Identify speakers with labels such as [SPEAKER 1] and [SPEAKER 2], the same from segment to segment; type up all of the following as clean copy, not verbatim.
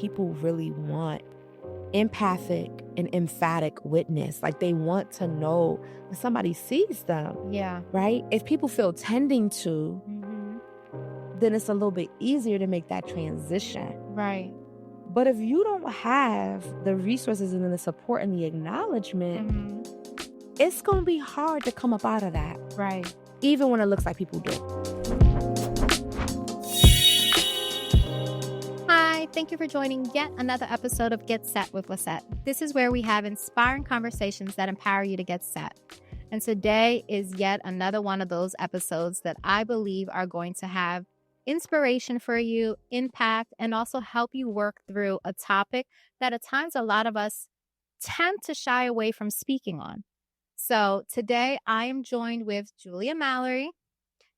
[SPEAKER 1] people really want empathic and emphatic witness. Like, they want to know when somebody sees them.
[SPEAKER 2] Yeah.
[SPEAKER 1] Right? If people feel tending to, then it's a little bit easier to make that transition.
[SPEAKER 2] Right.
[SPEAKER 1] But if you don't have the resources and the support and the acknowledgement, it's going to be hard to come up out of that.
[SPEAKER 2] Right.
[SPEAKER 1] Even when it looks like people do.
[SPEAKER 2] Hi, thank you for joining yet another episode of Get Set with Lissette. This is where we have inspiring conversations that empower you to get set. And today is yet another one of those episodes that I believe are going to have inspiration for you, impact, and also help you work through a topic that at times a lot of us tend to shy away from speaking on. So today I am joined with Julia Mallory.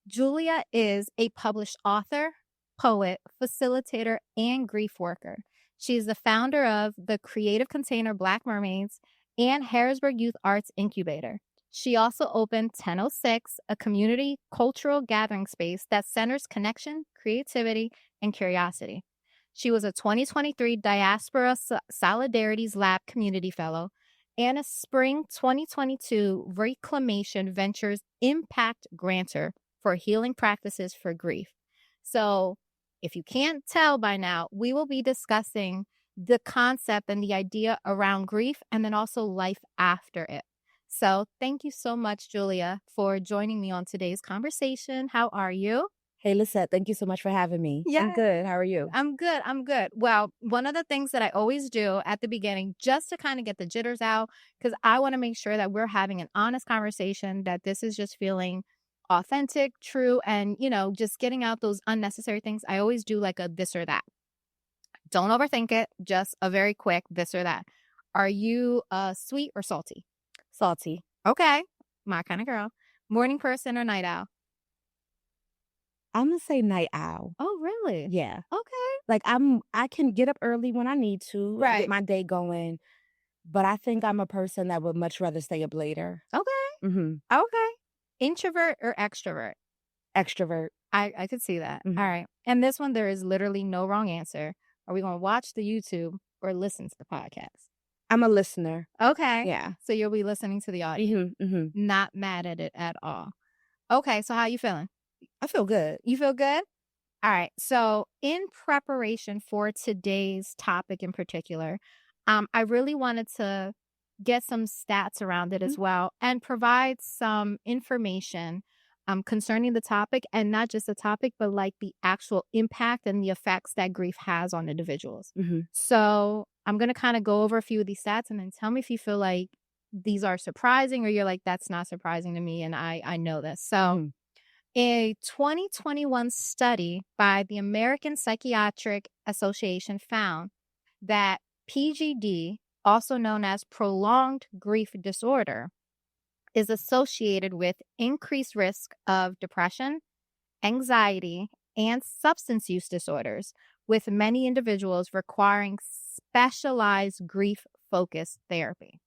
[SPEAKER 2] Julia is a published author, poet, facilitator, and grief worker. She is the founder of the Creative Container Black Mermaids and Harrisburg Youth Arts Incubator. She also opened 1006, a community cultural gathering space that centers connection, creativity, and curiosity. She was a 2023 Diaspora Solidarities Lab Community Fellow and a spring 2022 Reclamation Ventures Impact Grantor for healing practices for grief. So if you can't tell by now, we will be discussing the concept and the idea around grief and then also life after it. So thank you so much, Julia, for joining me on today's conversation. How are you?
[SPEAKER 1] Hey, Lissette, thank you so much for having me.
[SPEAKER 2] Yeah.
[SPEAKER 1] I'm good. How are you?
[SPEAKER 2] I'm good. Well, one of the things that I always do at the beginning, just to kind of get the jitters out, because I want to make sure that we're having an honest conversation, that this is just feeling authentic, true, and, just getting out those unnecessary things. I always do like a this or that. Don't overthink it. Just a very quick this or that. Are you sweet or salty?
[SPEAKER 1] Salty.
[SPEAKER 2] Okay. My kind of girl. Morning person or night owl?
[SPEAKER 1] I'm going to say night owl.
[SPEAKER 2] Oh, really?
[SPEAKER 1] Yeah.
[SPEAKER 2] Okay.
[SPEAKER 1] Like, I can get up early when I need to,
[SPEAKER 2] right,
[SPEAKER 1] get my day going, but I think I'm a person that would much rather stay up later.
[SPEAKER 2] Okay. Okay. Introvert or extrovert?
[SPEAKER 1] Extrovert.
[SPEAKER 2] I could see that. All right. And this one, there is literally no wrong answer. Are we going to watch the YouTube or listen to the podcast?
[SPEAKER 1] I'm a listener.
[SPEAKER 2] Okay.
[SPEAKER 1] Yeah.
[SPEAKER 2] So you'll be listening to the audio. Not mad at it at all. Okay. So how you feeling?
[SPEAKER 1] I feel good.
[SPEAKER 2] You feel good? All right. So in preparation for today's topic in particular, I really wanted to get some stats around it as well and provide some information concerning the topic, and not just the topic, but like the actual impact and the effects that grief has on individuals. So I'm going to kind of go over a few of these stats and then tell me if you feel like these are surprising or you're like, that's not surprising to me and I know this. So a 2021 study by the American Psychiatric Association found that PGD, also known as prolonged grief disorder, is associated with increased risk of depression, anxiety, and substance use disorders, with many individuals requiring specialized grief-focused therapy.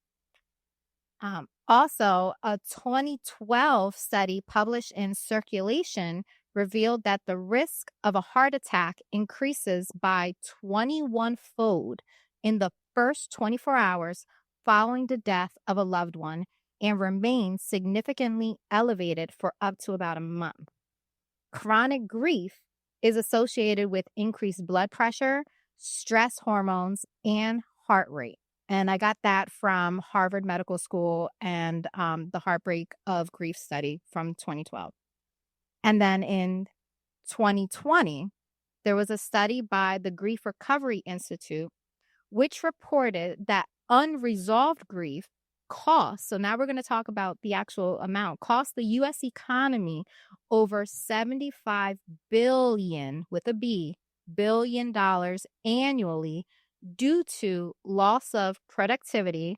[SPEAKER 2] Also, a 2012 study published in Circulation revealed that the risk of a heart attack increases by 21-fold in the first 24 hours following the death of a loved one and remains significantly elevated for up to about a month. Chronic grief is associated with increased blood pressure, stress hormones, and heart rate. And I got that from Harvard Medical School and the Heartbreak of Grief study from 2012. And then in 2020, there was a study by the Grief Recovery Institute, which reported that unresolved grief costs, so now we're going to talk about the actual amount, cost the U.S. economy over $75 billion, with a B, billion dollars annually, due to loss of productivity,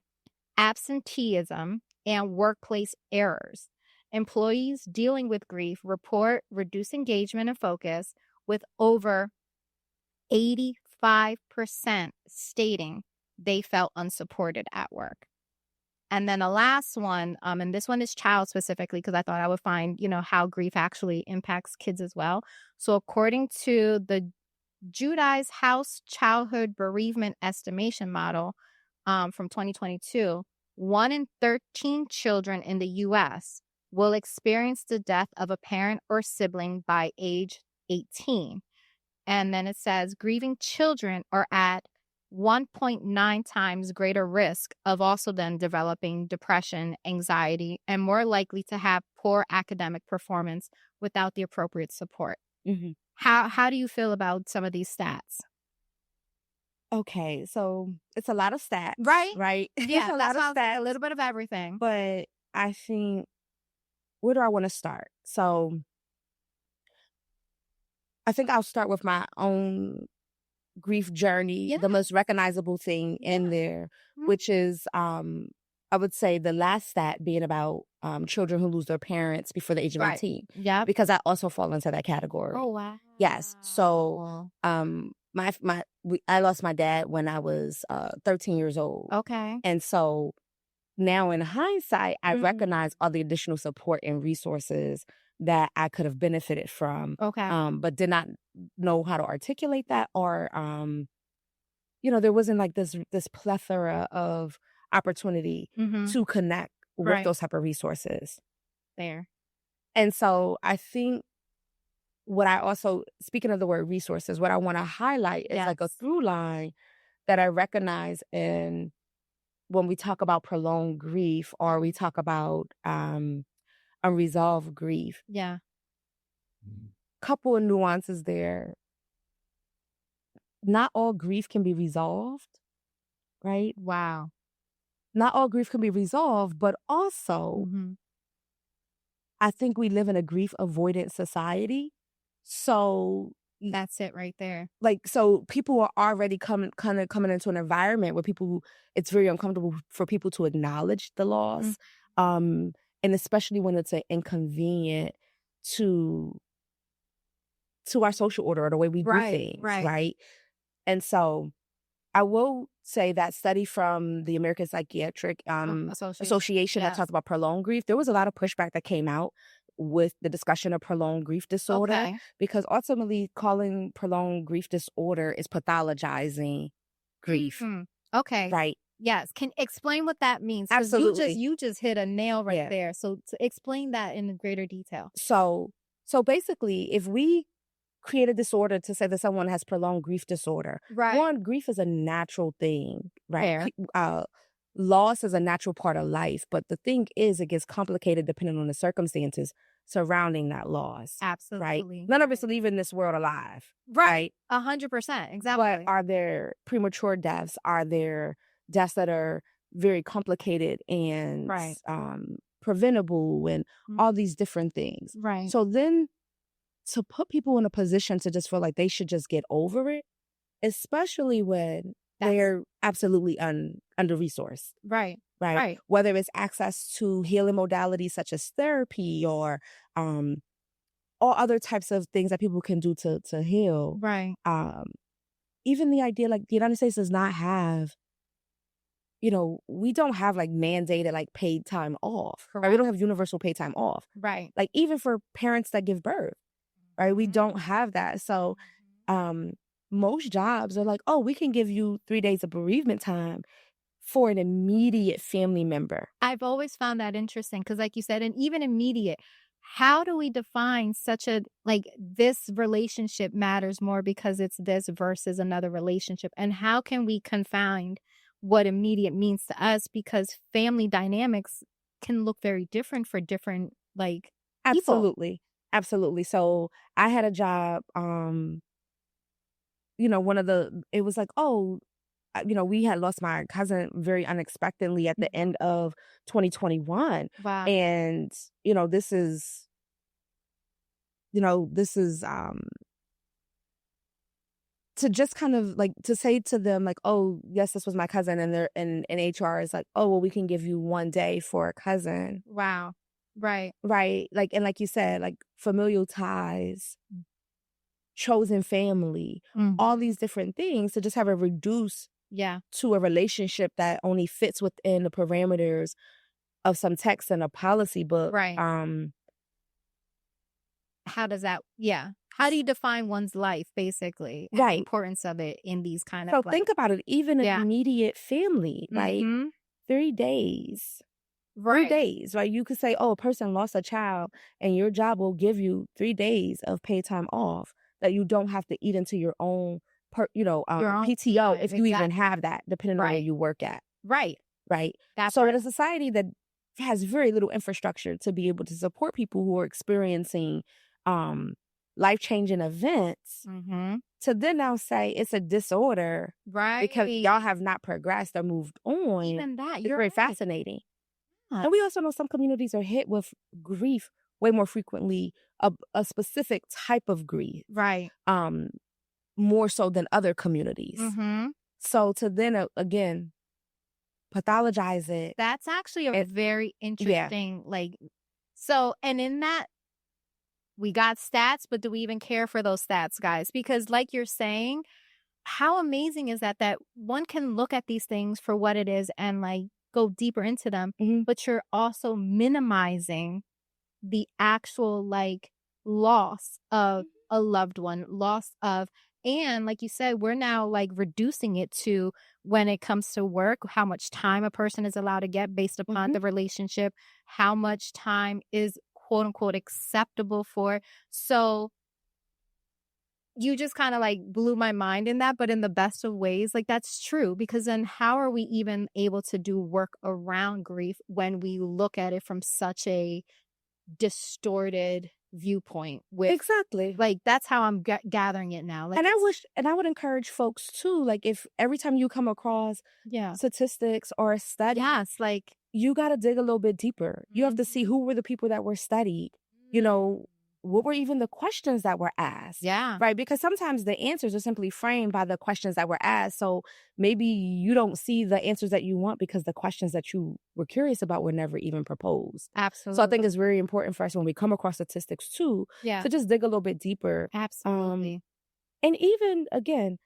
[SPEAKER 2] absenteeism, and workplace errors. Employees dealing with grief report reduced engagement and focus, with over 85% stating they felt unsupported at work. And then the last one, and this one is child specifically, because I thought I would find, how grief actually impacts kids as well. So according to the Judi's House Childhood Bereavement Estimation Model from 2022, 1 in 13 children in the U.S. will experience the death of a parent or sibling by age 18. And then it says grieving children are at 1.9 times greater risk of also then developing depression, anxiety, and more likely to have poor academic performance without the appropriate support.
[SPEAKER 1] Mhm.
[SPEAKER 2] How do you feel about some of these stats?
[SPEAKER 1] Okay, so it's a lot of stats,
[SPEAKER 2] Right?
[SPEAKER 1] right?
[SPEAKER 2] Yeah,
[SPEAKER 1] It's a
[SPEAKER 2] that's
[SPEAKER 1] lot of
[SPEAKER 2] why I was like, a
[SPEAKER 1] stats,
[SPEAKER 2] little bit of everything.
[SPEAKER 1] but I think, where do I want to start? So I think I'll start with my own grief journey,
[SPEAKER 2] Yeah.
[SPEAKER 1] the most recognizable thing in there,
[SPEAKER 2] Mhm.
[SPEAKER 1] which is I would say the last stat being about children who lose their parents before the age of
[SPEAKER 2] Right.
[SPEAKER 1] 18,
[SPEAKER 2] Yep.
[SPEAKER 1] because I also fall into that category.
[SPEAKER 2] Oh, wow.
[SPEAKER 1] Yes. So I lost my dad when I was 13 years old.
[SPEAKER 2] Okay.
[SPEAKER 1] And so now in hindsight, I
[SPEAKER 2] Mhm.
[SPEAKER 1] recognize all the additional support and resources that I could have benefited from,
[SPEAKER 2] Okay.
[SPEAKER 1] but did not know how to articulate that, or there wasn't like this plethora of opportunity
[SPEAKER 2] Mhm.
[SPEAKER 1] to connect with
[SPEAKER 2] Right.
[SPEAKER 1] those type of resources.
[SPEAKER 2] There.
[SPEAKER 1] And so I think what I also, speaking of the word resources, what I want to highlight is like a
[SPEAKER 2] Yes.
[SPEAKER 1] through line that I recognize in when we talk about prolonged grief, or we talk about unresolved grief.
[SPEAKER 2] Yeah.
[SPEAKER 1] Couple of nuances there. Not all grief can be resolved, right?
[SPEAKER 2] Wow.
[SPEAKER 1] Not all grief can be resolved, but also
[SPEAKER 2] Mhm.
[SPEAKER 1] I think we live in a grief avoidant society. So
[SPEAKER 2] That's it right there.
[SPEAKER 1] so people are already coming into an environment where it's very uncomfortable for people to acknowledge the loss. And especially when it's inconvenient to our social order or the way we do things, right? And so I will say that study from the American Psychiatric Association that
[SPEAKER 2] Yes.
[SPEAKER 1] talks about prolonged grief, there was a lot of pushback that came out with the discussion of prolonged grief disorder,
[SPEAKER 2] Okay.
[SPEAKER 1] because ultimately calling prolonged grief disorder is pathologizing grief,
[SPEAKER 2] Okay.
[SPEAKER 1] right?
[SPEAKER 2] Yes. Can explain what that means? Because
[SPEAKER 1] Absolutely.
[SPEAKER 2] you just hit a nail right
[SPEAKER 1] Yeah.
[SPEAKER 2] there. So to explain that in greater detail.
[SPEAKER 1] So basically, if we create a disorder to say that someone has prolonged grief disorder,
[SPEAKER 2] Right.
[SPEAKER 1] one, grief is a natural thing, right?
[SPEAKER 2] Fair.
[SPEAKER 1] Loss is a natural part of life, but the thing is, it gets complicated depending on the circumstances surrounding that loss.
[SPEAKER 2] Absolutely.
[SPEAKER 1] Right? None of us are leaving this world alive,
[SPEAKER 2] Right.
[SPEAKER 1] right?
[SPEAKER 2] 100%.
[SPEAKER 1] But
[SPEAKER 2] Exactly.
[SPEAKER 1] are there premature deaths? Are there deaths that are very complicated and
[SPEAKER 2] Right.
[SPEAKER 1] preventable, and all these different things?
[SPEAKER 2] Right.
[SPEAKER 1] So then, to put people in a position to just feel like they should just get over it, especially when they're absolutely under-resourced,
[SPEAKER 2] Right.
[SPEAKER 1] right?
[SPEAKER 2] Right.
[SPEAKER 1] Whether it's access to healing modalities such as therapy, or all other types of things that people can do to heal.
[SPEAKER 2] Right.
[SPEAKER 1] Even the idea, like, the United States does not have, we don't have like mandated like paid time off, right? We don't have universal paid time off.
[SPEAKER 2] Right.
[SPEAKER 1] Like, even for parents that give birth, right? We don't have that. So most jobs are like, oh, we can give you 3 days of bereavement time for an immediate family member.
[SPEAKER 2] I've always found that interesting because, like you said, and even immediate, how do we define such a, like, this relationship matters more because it's this versus another relationship? And how can we confine what immediate means to us? Because family dynamics can look very different for different, like, people.
[SPEAKER 1] Absolutely. Absolutely. So I had a job, it was like, oh, we had lost my cousin very unexpectedly at the end of 2021.
[SPEAKER 2] Wow.
[SPEAKER 1] And, this is, to just kind of like to say to them like, oh, yes, this was my cousin. And they're in HR is like, oh, well, we can give you 1 day for a cousin.
[SPEAKER 2] Wow. Right.
[SPEAKER 1] Right. Like, and like you said, like familial ties, chosen family, all these different things, to just have it reduced to a relationship that only fits within the parameters of some text in a policy book.
[SPEAKER 2] Right. How does that, How do you define one's life, basically? And the
[SPEAKER 1] Right.
[SPEAKER 2] importance of it in these kind
[SPEAKER 1] So
[SPEAKER 2] of, like,
[SPEAKER 1] think about it, even an
[SPEAKER 2] yeah.
[SPEAKER 1] immediate family, right?
[SPEAKER 2] Mhm.
[SPEAKER 1] 3 days. 3
[SPEAKER 2] Right.
[SPEAKER 1] days, right? You could say, "Oh, a person lost a child," and your job will give you 3 days of paid time off that you don't have to eat into your own
[SPEAKER 2] Your own
[SPEAKER 1] PTO
[SPEAKER 2] time,
[SPEAKER 1] if you even
[SPEAKER 2] exactly.
[SPEAKER 1] have that, depending on where
[SPEAKER 2] Right.
[SPEAKER 1] you work at,
[SPEAKER 2] Right.
[SPEAKER 1] right?
[SPEAKER 2] That
[SPEAKER 1] So in
[SPEAKER 2] part.
[SPEAKER 1] a society that has very little infrastructure to be able to support people who are experiencing, um, life-changing events,
[SPEAKER 2] Mhm.
[SPEAKER 1] to then now say it's a disorder because
[SPEAKER 2] Right.
[SPEAKER 1] y'all have not progressed or moved on,
[SPEAKER 2] Even that,
[SPEAKER 1] it's
[SPEAKER 2] you're
[SPEAKER 1] very
[SPEAKER 2] right.
[SPEAKER 1] fascinating.
[SPEAKER 2] Yeah.
[SPEAKER 1] And we also know some communities are hit with grief way more frequently, a specific type of grief,
[SPEAKER 2] Right.
[SPEAKER 1] um, more so than other communities.
[SPEAKER 2] Mhm.
[SPEAKER 1] So to then again pathologize it,
[SPEAKER 2] That's actually a
[SPEAKER 1] it
[SPEAKER 2] very
[SPEAKER 1] yeah,
[SPEAKER 2] interesting, like, so, and in that, we got stats, but do we even care for those stats, guys? Because like you're saying, how amazing is that one can look at these things for what it is and, like, go deeper into them,
[SPEAKER 1] mhm,
[SPEAKER 2] but you're also minimizing the actual, like, loss of a loved one, loss of, and like you said, we're now, like, reducing it to when it comes to work, how much time a person is allowed to get based upon
[SPEAKER 1] mhm.
[SPEAKER 2] the relationship, how much time is quote unquote acceptable for. So you just kind of, like, blew my mind in that, but in the best of ways. Like, that's true, because then how are we even able to do work around grief when we look at it from such a distorted viewpoint with,
[SPEAKER 1] Exactly.
[SPEAKER 2] like, that's how I'm gathering it now. Like,
[SPEAKER 1] And
[SPEAKER 2] it's,
[SPEAKER 1] I would encourage folks too, like if every time you come across
[SPEAKER 2] yeah.
[SPEAKER 1] statistics or a study,
[SPEAKER 2] Yes, like,
[SPEAKER 1] you gotta dig a little bit deeper. You have to see
[SPEAKER 2] mhm.
[SPEAKER 1] who were the people that were studied, you
[SPEAKER 2] Mm.
[SPEAKER 1] know, what were even the questions that were asked,
[SPEAKER 2] Yeah,
[SPEAKER 1] right? Because sometimes the answers are simply framed by the questions that were asked. So maybe you don't see the answers that you want because the questions that you were curious about were never even proposed. So I think
[SPEAKER 2] absolutely.
[SPEAKER 1] it's very important for us when we come across statistics too,
[SPEAKER 2] Yeah,
[SPEAKER 1] to just dig a little bit deeper.
[SPEAKER 2] absolutely.
[SPEAKER 1] And even again,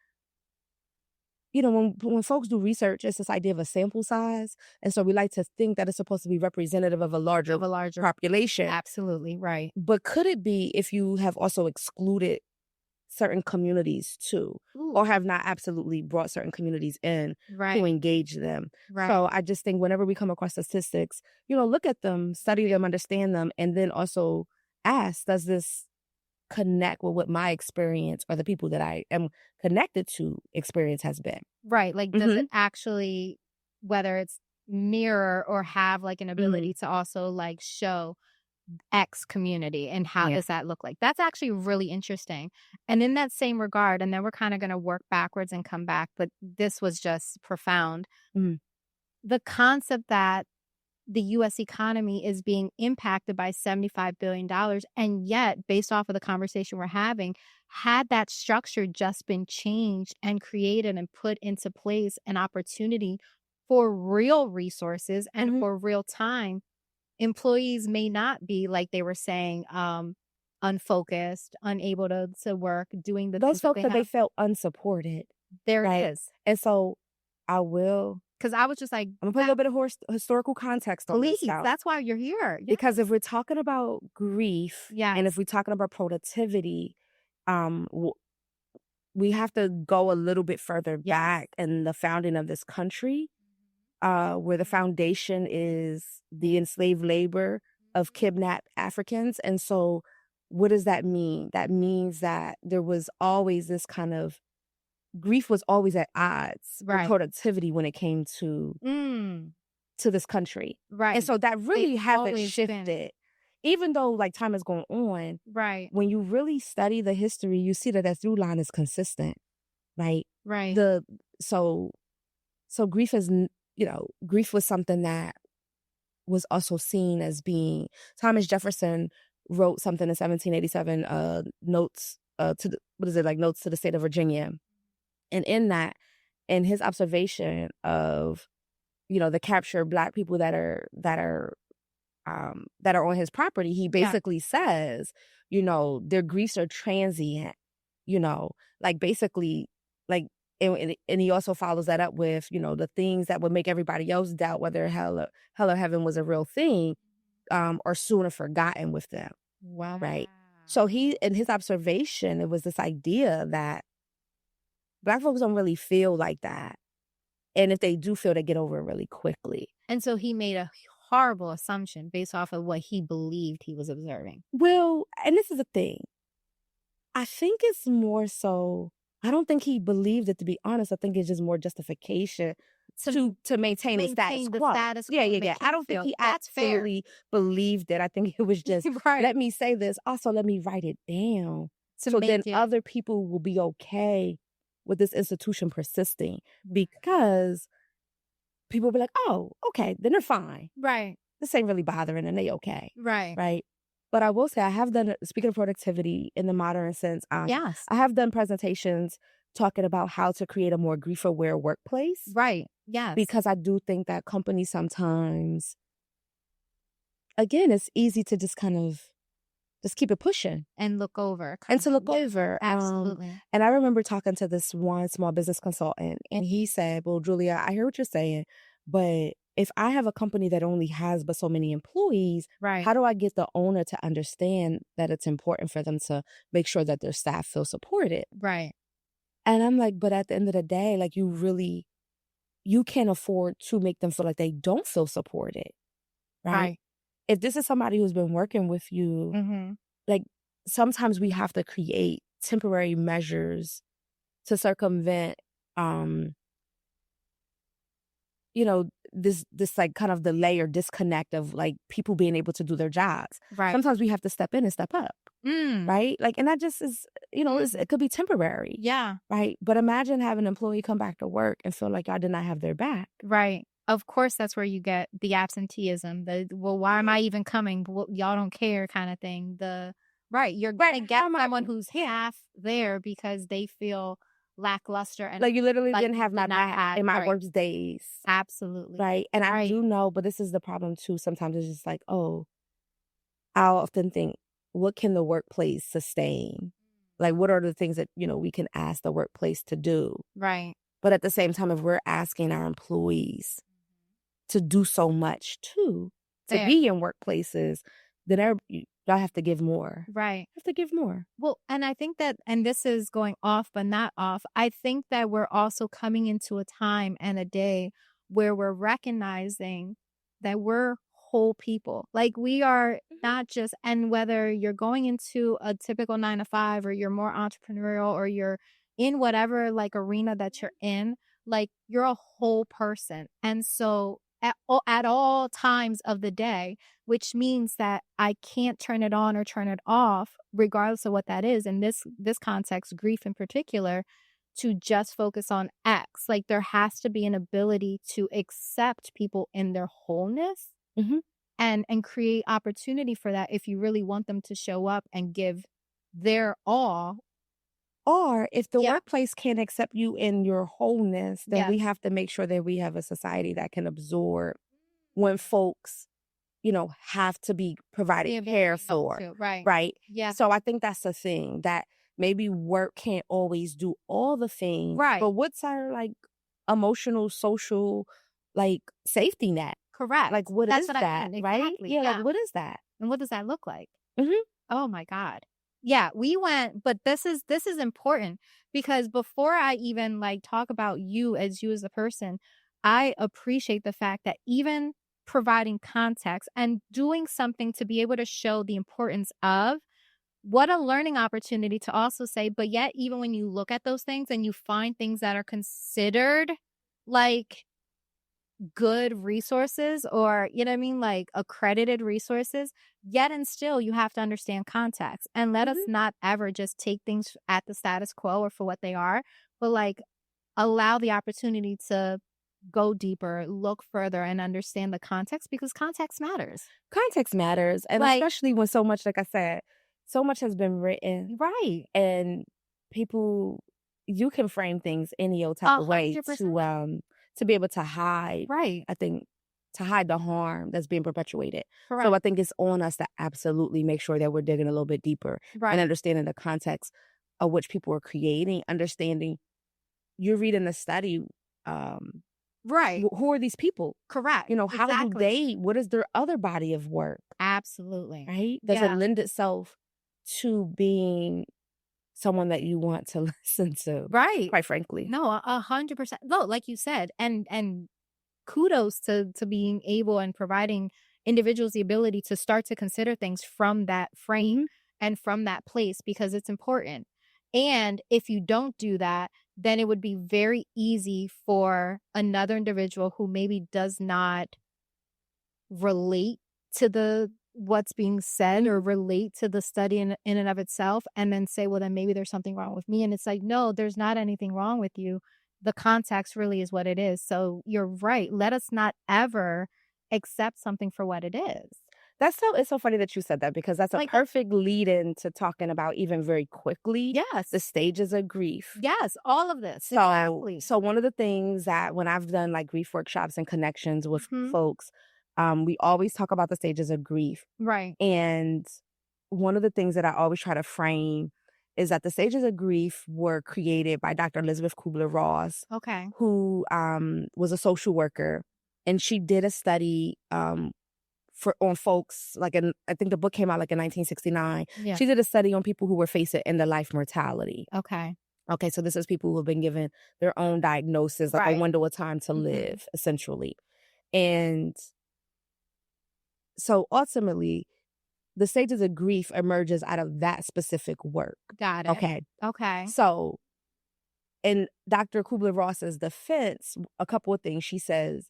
[SPEAKER 1] when folks do research, it's this idea of a sample size, and so we like to think that it's supposed to be representative of a larger
[SPEAKER 2] Of a larger,
[SPEAKER 1] population.
[SPEAKER 2] absolutely, right.
[SPEAKER 1] But could it be if you have also excluded certain communities too,
[SPEAKER 2] Ooh,
[SPEAKER 1] or have not absolutely brought certain communities in to
[SPEAKER 2] right,
[SPEAKER 1] engage them?
[SPEAKER 2] right.
[SPEAKER 1] So I just think whenever we come across statistics, look at them, study them, understand them, and then also ask, does this connect with what my experience or the people that I am connected to experience has been?
[SPEAKER 2] Right, like, does it
[SPEAKER 1] Mhm.
[SPEAKER 2] actually, whether it's mirror or have, like, an
[SPEAKER 1] Mhm.
[SPEAKER 2] ability to also, like, show X community, and how
[SPEAKER 1] Yeah.
[SPEAKER 2] does that look like? That's actually really interesting. And in that same regard, and then we're kinda gonna work backwards and come back, but this was just profound.
[SPEAKER 1] Mhm.
[SPEAKER 2] The concept that the US economy is being impacted by $75 billion, and yet, based off of the conversation we're having, had that structure just been changed and created and put into place an opportunity for real resources and
[SPEAKER 1] Mhm.
[SPEAKER 2] for real time, employees may not be, like they were saying, unfocused, unable to work, doing the
[SPEAKER 1] Those
[SPEAKER 2] things that
[SPEAKER 1] folks
[SPEAKER 2] they
[SPEAKER 1] that they
[SPEAKER 2] have.
[SPEAKER 1] felt unsupported,
[SPEAKER 2] There it
[SPEAKER 1] right?
[SPEAKER 2] is.
[SPEAKER 1] And so I will
[SPEAKER 2] 'Cause I was just like,
[SPEAKER 1] I'm gonna put a little bit of historical context on this
[SPEAKER 2] please,
[SPEAKER 1] now,
[SPEAKER 2] that's why you're here. Yeah.
[SPEAKER 1] because if we're talking about grief and if
[SPEAKER 2] Yes.
[SPEAKER 1] we're talking about productivity, um, w we have to go a little bit further
[SPEAKER 2] Yes.
[SPEAKER 1] back in the founding of this country, where the foundation is the enslaved labor of kidnapped Africans. And so what does that mean? That means that there was always this kind of grief was always at odds with
[SPEAKER 2] Right.
[SPEAKER 1] productivity when it came
[SPEAKER 2] Mm.
[SPEAKER 1] to this country. And
[SPEAKER 2] Right.
[SPEAKER 1] so that
[SPEAKER 2] They've
[SPEAKER 1] really hasn't
[SPEAKER 2] always been.
[SPEAKER 1] shifted. Even though like time is going on,
[SPEAKER 2] Right.
[SPEAKER 1] when you really study the history, you see that through line is consistent, right?
[SPEAKER 2] Right.
[SPEAKER 1] The so so grief is grief was something that was also seen as being Thomas Jefferson wrote something in 1787, notes to the what is it, like notes to the state of Virginia. And in that, in his observation of, the captured Black people that are on his property, he
[SPEAKER 2] Yeah.
[SPEAKER 1] basically says, their griefs are transient, like basically, like, and he also follows that up with, the things that would make everybody else doubt whether hell or heaven was a real thing, are sooner forgotten with them,
[SPEAKER 2] Wow.
[SPEAKER 1] right? So in his observation, it was this idea that Black folks don't really feel like that. And if they do feel, they get over it really quickly.
[SPEAKER 2] And so he made a horrible assumption based off of what he believed he was observing.
[SPEAKER 1] Well, and this is the thing. I think it's more so, I don't think he believed it, to be honest. I think it's just more justification to maintain the status quo. Yeah. I don't think he absolutely believed it. I think it was just, let me say this. Also, let me write it down. So then other people will be okay with this institution persisting, because people will be like, oh, okay, then they're fine.
[SPEAKER 2] Right.
[SPEAKER 1] This ain't really bothering and they okay.
[SPEAKER 2] Right.
[SPEAKER 1] Right. But I will say I have done, speaking of productivity in the modern sense,
[SPEAKER 2] yes,
[SPEAKER 1] I have done presentations talking about how to create a more grief-aware workplace.
[SPEAKER 2] Right. Yes.
[SPEAKER 1] Because I do think that companies sometimes, again, it's easy to just kind of just keep it pushing.
[SPEAKER 2] And look over.
[SPEAKER 1] Absolutely. And I remember talking to this one small business consultant, and he said, well, Julia, I hear what you're saying, but if I have a company that only has but so many employees, how do I get the owner to understand that it's important for them to make sure that their staff feel supported?
[SPEAKER 2] Right.
[SPEAKER 1] And I'm like, but at the end of the day, like, you can't afford to make them feel like they don't feel supported. Right. If this is somebody who's been working with you, like, sometimes we have to create temporary measures to circumvent, this like kind of delay or disconnect of like people being able to do their jobs.
[SPEAKER 2] Right.
[SPEAKER 1] Sometimes we have to step in and step up. Right. Like, and that just is, it could be temporary.
[SPEAKER 2] Yeah.
[SPEAKER 1] Right. But imagine having an employee come back to work and feel like y'all did not have their back.
[SPEAKER 2] Right. Of course, that's where you get the absenteeism. Well, why am I even coming? Well, y'all don't care kind of thing. You're going to get someone who's half there because they feel lackluster. And
[SPEAKER 1] like, you literally didn't have my back in my worst days.
[SPEAKER 2] Absolutely.
[SPEAKER 1] Right. And I do know, but this is the problem too. Sometimes it's just like, oh, I often think, what can the workplace sustain? Like, what are the things that, we can ask the workplace to do?
[SPEAKER 2] Right.
[SPEAKER 1] But at the same time, if we're asking our employees to do so much too, to be in workplaces, then y'all have to give more.
[SPEAKER 2] Right.
[SPEAKER 1] Have to give more.
[SPEAKER 2] Well, and I think that, and this is going off, but not off, I think that we're also coming into a time and a day where we're recognizing that we're whole people. Like, we are not just, and whether you're going into a typical 9-to-5 or you're more entrepreneurial or you're in whatever like arena that you're in, like, you're a whole person. And so at all times of the day, which means that I can't turn it on or turn it off, regardless of what that is. In this context, grief in particular, to just focus on X. Like, there has to be an ability to accept people in their wholeness and create opportunity for that if you really want them to show up and give their all.
[SPEAKER 1] Or if the workplace can't accept you in your wholeness, then we have to make sure that we have a society that can absorb when folks, have to be provided care for. Right.
[SPEAKER 2] Yeah.
[SPEAKER 1] So I think that's the thing, that maybe work can't always do all the things.
[SPEAKER 2] Right.
[SPEAKER 1] But what's our like emotional, social, like safety net?
[SPEAKER 2] Correct.
[SPEAKER 1] Like, what is that?
[SPEAKER 2] I mean. Exactly.
[SPEAKER 1] Right? Yeah. Like, what is that?
[SPEAKER 2] And what does that look like?
[SPEAKER 1] Mm-hmm.
[SPEAKER 2] Oh my God. Yeah, we went, but this is important, because before I even like talk about you as a person, I appreciate the fact that even providing context and doing something to be able to show the importance of, what a learning opportunity to also say, but yet even when you look at those things and you find things that are considered like good resources, or like accredited resources, yet and still you have to understand context, and let us not ever just take things at the status quo or for what they are, but like allow the opportunity to go deeper, look further, and understand the context, because context matters.
[SPEAKER 1] And like, especially when so much, like I said, so much has been written,
[SPEAKER 2] right,
[SPEAKER 1] and people, you can frame things any old type of way to be able to hide,
[SPEAKER 2] right?
[SPEAKER 1] I think, to hide the harm that's being perpetuated.
[SPEAKER 2] Correct.
[SPEAKER 1] So I think it's on us to absolutely make sure that we're digging a little bit deeper and understanding the context of which people are creating, understanding, you're reading a study,
[SPEAKER 2] right?
[SPEAKER 1] Who are these people?
[SPEAKER 2] Correct.
[SPEAKER 1] How do they, what is their other body of work?
[SPEAKER 2] Absolutely.
[SPEAKER 1] Right? Does it lend itself to being someone that you want to listen to.
[SPEAKER 2] Right.
[SPEAKER 1] Quite frankly.
[SPEAKER 2] No, 100%. No, like you said, and kudos to being able and providing individuals the ability to start to consider things from that frame and from that place, because it's important. And if you don't do that, then it would be very easy for another individual who maybe does not relate to what's being said or relate to the study in and of itself, and then say, well, then maybe there's something wrong with me. And it's like, no, there's not anything wrong with you. The context really is what it is. So you're right. Let us not ever accept something for what it is.
[SPEAKER 1] It's so funny that you said that, because that's a perfect lead in to talking about, even very quickly, the stages of grief.
[SPEAKER 2] Yes, all of this.
[SPEAKER 1] So, exactly. So one of the things that when I've done like grief workshops and connections with folks, we always talk about the stages of grief.
[SPEAKER 2] Right.
[SPEAKER 1] And one of the things that I always try to frame is that the stages of grief were created by Dr. Elizabeth Kubler-Ross, who was a social worker, and she did a study on folks, like I think the book came out like in 1969. Yeah. She did a study on people who were facing end-of-life mortality. Okay, so this is people who have been given their own diagnosis, like a window of time to live, essentially. And so ultimately, the stages of grief emerges out of that specific work.
[SPEAKER 2] Got it. Okay.
[SPEAKER 1] So in Dr. Kubler-Ross's defense, a couple of things. She says,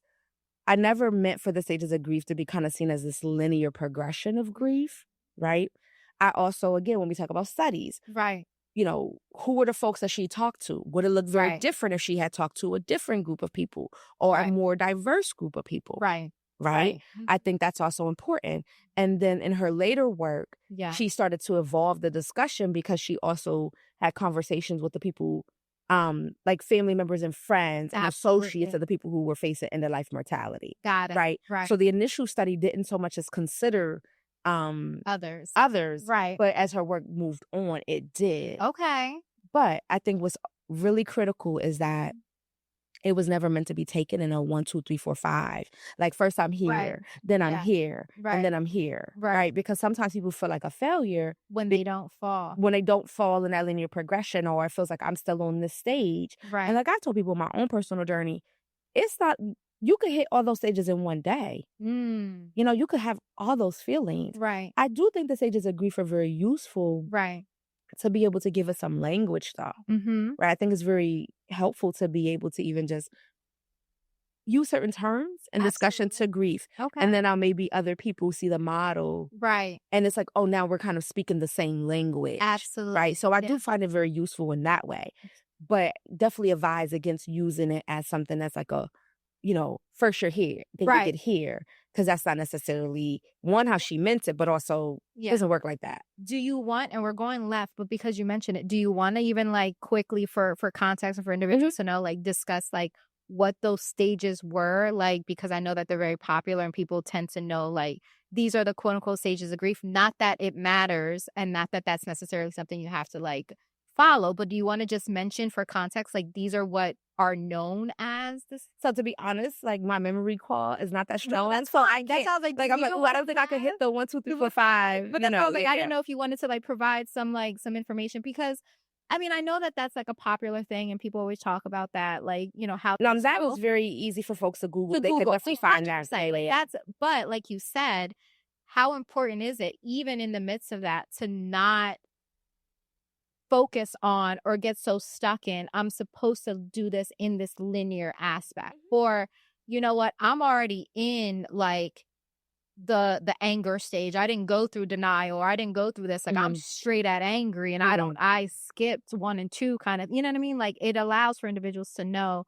[SPEAKER 1] I never meant for the stages of grief to be kind of seen as this linear progression of grief, right? I also, again, when we talk about studies,
[SPEAKER 2] right,
[SPEAKER 1] who were the folks that she talked to? Would it look very different if she had talked to a different group of people or a more diverse group of people? Right? I think that's also important. And then in her later work, she started to evolve the discussion, because she also had conversations with the people, like family members and friends and associates of the people who were facing end-of-life mortality.
[SPEAKER 2] Got it.
[SPEAKER 1] Right? So the initial study didn't so much as consider
[SPEAKER 2] others.
[SPEAKER 1] Right. But as her work moved on, it did.
[SPEAKER 2] Okay.
[SPEAKER 1] But I think what's really critical is that it was never meant to be taken in a 1, 2, 3, 4, 5. Like, first I'm here, then I'm here, and then I'm here. Right? Because sometimes people feel like a failure
[SPEAKER 2] when they don't fall.
[SPEAKER 1] When they don't fall in that linear progression, or it feels like I'm still on this stage.
[SPEAKER 2] Right.
[SPEAKER 1] And like I told people in my own personal journey, it's not, you could hit all those stages in one day. You could have all those feelings.
[SPEAKER 2] Right.
[SPEAKER 1] I do think the stages of grief are very useful.
[SPEAKER 2] Right.
[SPEAKER 1] To be able to give us some language, though. Right? I think it's very helpful to be able to even just use certain terms and discussion to grief.
[SPEAKER 2] Okay.
[SPEAKER 1] And then now maybe other people see the model.
[SPEAKER 2] Right.
[SPEAKER 1] And it's like, oh, now we're kind of speaking the same language.
[SPEAKER 2] Absolutely.
[SPEAKER 1] Right? So I do find it very useful in that way. But definitely advise against using it as something that's like a, first you're here, then you get here. Because that's not necessarily, one, how she meant it, but also it doesn't work like that.
[SPEAKER 2] Do you want, and we're going left, but because you mentioned it, do you want to even like quickly for context and for individuals to know, like discuss like what those stages were? Like, because I know that they're very popular and people tend to know like these are the quote unquote stages of grief. Not that it matters and not that that's necessarily something you have to like follow, but do you want to just mention for context, like these are what are known as this?
[SPEAKER 1] So to be honest, like my memory recall is not that strong.
[SPEAKER 2] No,
[SPEAKER 1] so I
[SPEAKER 2] that sounds like
[SPEAKER 1] I'm like, I don't think I could hit the 1, 2, 3, 4, 5.
[SPEAKER 2] But that's I was like, I didn't know if you wanted to like provide some information, because I mean, I know that that's like a popular thing and people always talk about that, like, how.
[SPEAKER 1] No, that was very easy for folks to Google. They could definitely find that.
[SPEAKER 2] But like you said, how important is it, even in the midst of that, to not focus on or get so stuck in, I'm supposed to do this in this linear aspect, or you know what, I'm already in like the anger stage. I didn't go through denial, or I didn't go through this. Like I'm straight at angry, and I skipped 1 and 2 kind of, you know what I mean? Like it allows for individuals to know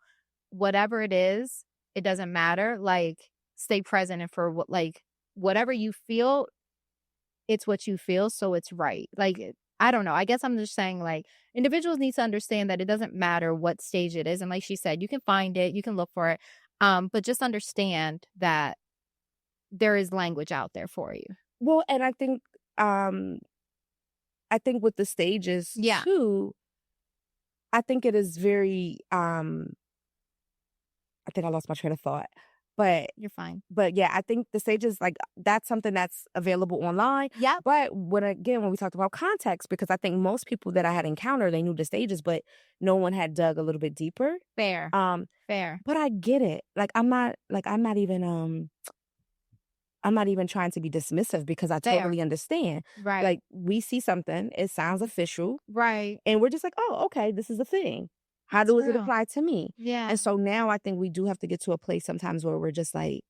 [SPEAKER 2] whatever it is, it doesn't matter. Like stay present, and for what, like whatever you feel, it's what you feel, so it's right. Like I don't know. I guess I'm just saying like individuals need to understand that it doesn't matter what stage it is. And like she said, you can find it, you can look for it. But just understand that there is language out there for you.
[SPEAKER 1] Well, and I think with the stages too, I think it is very I think I lost my train of thought. But
[SPEAKER 2] You're fine.
[SPEAKER 1] But yeah, I think the stages, like, that's something that's available online.
[SPEAKER 2] Yep.
[SPEAKER 1] But when we talked about context, because I think most people that I had encountered, they knew the stages, but no one had dug a little bit deeper.
[SPEAKER 2] Fair. Fair.
[SPEAKER 1] But I get it. Like, I'm not even trying to be dismissive because I
[SPEAKER 2] Fair.
[SPEAKER 1] totally understand.
[SPEAKER 2] Right.
[SPEAKER 1] Like, we see something, it sounds official,
[SPEAKER 2] Right.
[SPEAKER 1] and we're just like, "Oh, okay, this is a thing. How
[SPEAKER 2] That's
[SPEAKER 1] does it
[SPEAKER 2] real.
[SPEAKER 1] apply to me?"
[SPEAKER 2] Yeah.
[SPEAKER 1] And so now I think we do have to get to a place sometimes where we're just like,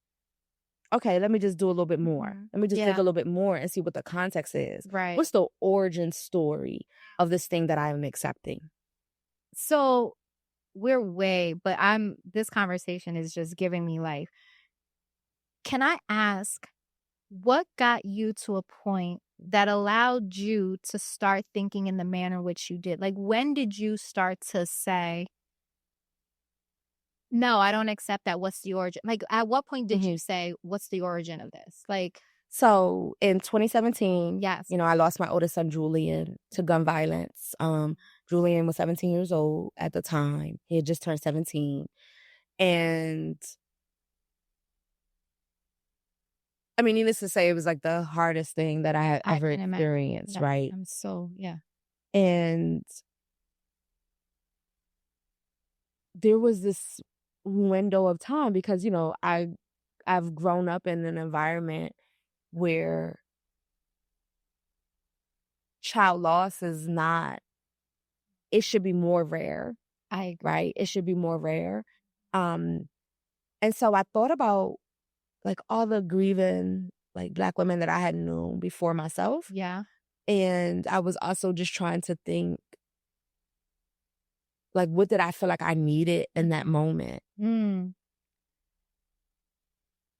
[SPEAKER 1] "Okay, let me just do a little bit more.
[SPEAKER 2] Mhm.
[SPEAKER 1] Let me just dig
[SPEAKER 2] Yeah.
[SPEAKER 1] a little bit more and see what the context is.
[SPEAKER 2] Right.
[SPEAKER 1] What's the origin story of this thing that I am accepting?"
[SPEAKER 2] So but this conversation is just giving me life. Can I ask, what got you to a point that allowed you to start thinking in the manner which you did? Like, when did you start to say, no, I don't accept that. What's the origin? Like, at what point did you say, what's the origin of this? Like,
[SPEAKER 1] So in 2017,
[SPEAKER 2] yes.
[SPEAKER 1] I lost my oldest son, Julian, to gun violence. Julian was 17 years old at the time. He had just turned 17. And I mean, needless to say, it was like the hardest thing that I had ever
[SPEAKER 2] can imagine.
[SPEAKER 1] experienced, right?
[SPEAKER 2] I'm so, yeah.
[SPEAKER 1] And there was this window of time because, I've grown up in an environment where child loss is not, it should be more rare,
[SPEAKER 2] I agree.
[SPEAKER 1] right? It should be more rare. And so I thought about like all the grieving, like Black women that I had known before myself.
[SPEAKER 2] Yeah.
[SPEAKER 1] And I was also just trying to think, like, what did I feel like I needed in that moment?
[SPEAKER 2] Mm.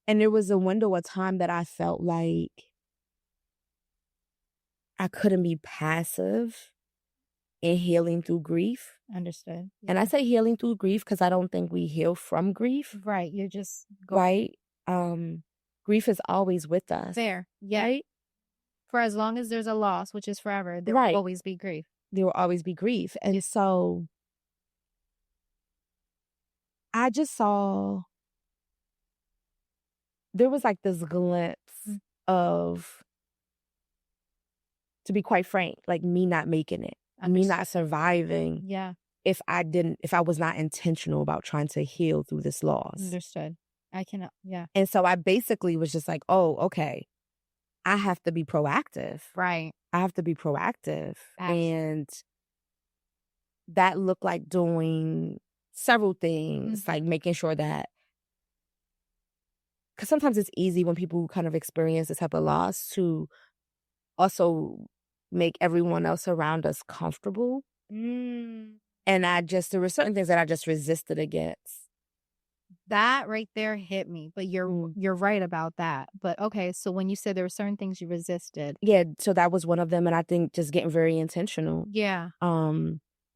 [SPEAKER 1] And there was a window of time that I felt like I couldn't be passive in healing through grief.
[SPEAKER 2] Understood. Yeah.
[SPEAKER 1] And I say healing through grief because I don't think we heal from grief.
[SPEAKER 2] Right. You're just
[SPEAKER 1] Right? Grief is always with us.
[SPEAKER 2] Fair. Yeah.
[SPEAKER 1] Right?
[SPEAKER 2] For as long as there's a loss, which is forever, there
[SPEAKER 1] Right.
[SPEAKER 2] will always be grief.
[SPEAKER 1] There will always be grief. And so I just saw there was like this glimpse of, to be quite frank, like me not making it, me not surviving.
[SPEAKER 2] Yeah.
[SPEAKER 1] If I was not intentional about trying to heal through this loss.
[SPEAKER 2] Understood. I cannot, yeah.
[SPEAKER 1] And so I basically was just like, oh, okay, I have to be proactive.
[SPEAKER 2] Right.
[SPEAKER 1] I have to be proactive. And that looked like doing several things, like making sure that, because sometimes it's easy when people kind of experience this type of loss to also make everyone else around us comfortable. And there were certain things that I just resisted against.
[SPEAKER 2] That right there hit me, but you're right about that. But okay, so when you said there were certain things you resisted.
[SPEAKER 1] Yeah, so that was one of them. And I think just getting very intentional.
[SPEAKER 2] Yeah.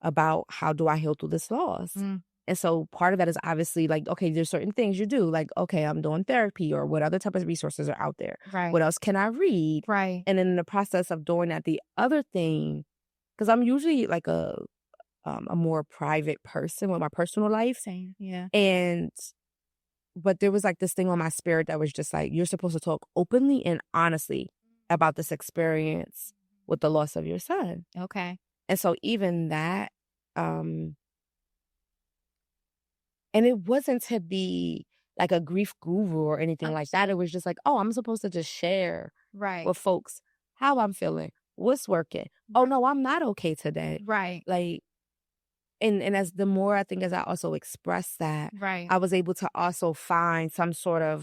[SPEAKER 1] About how do I heal through this loss. And so part of that is obviously like, okay, there's certain things you do. Like, okay, I'm doing therapy, or what other type of resources are out there?
[SPEAKER 2] Right.
[SPEAKER 1] What else can I read?
[SPEAKER 2] Right.
[SPEAKER 1] And in the process of doing that, the other thing, because I'm usually like a more private person with my personal life.
[SPEAKER 2] Same. Yeah.
[SPEAKER 1] But there was like this thing on my spirit that was just like, you're supposed to talk openly and honestly about this experience with the loss of your son.
[SPEAKER 2] Okay.
[SPEAKER 1] And so even that, and it wasn't to be like a grief guru or anything like that. It was just like, oh, I'm supposed to just share with folks how I'm feeling, what's working. Oh, no, I'm not okay today.
[SPEAKER 2] Right.
[SPEAKER 1] Like, and as the more I think as I also expressed that,
[SPEAKER 2] right.
[SPEAKER 1] I was able to also find some sort of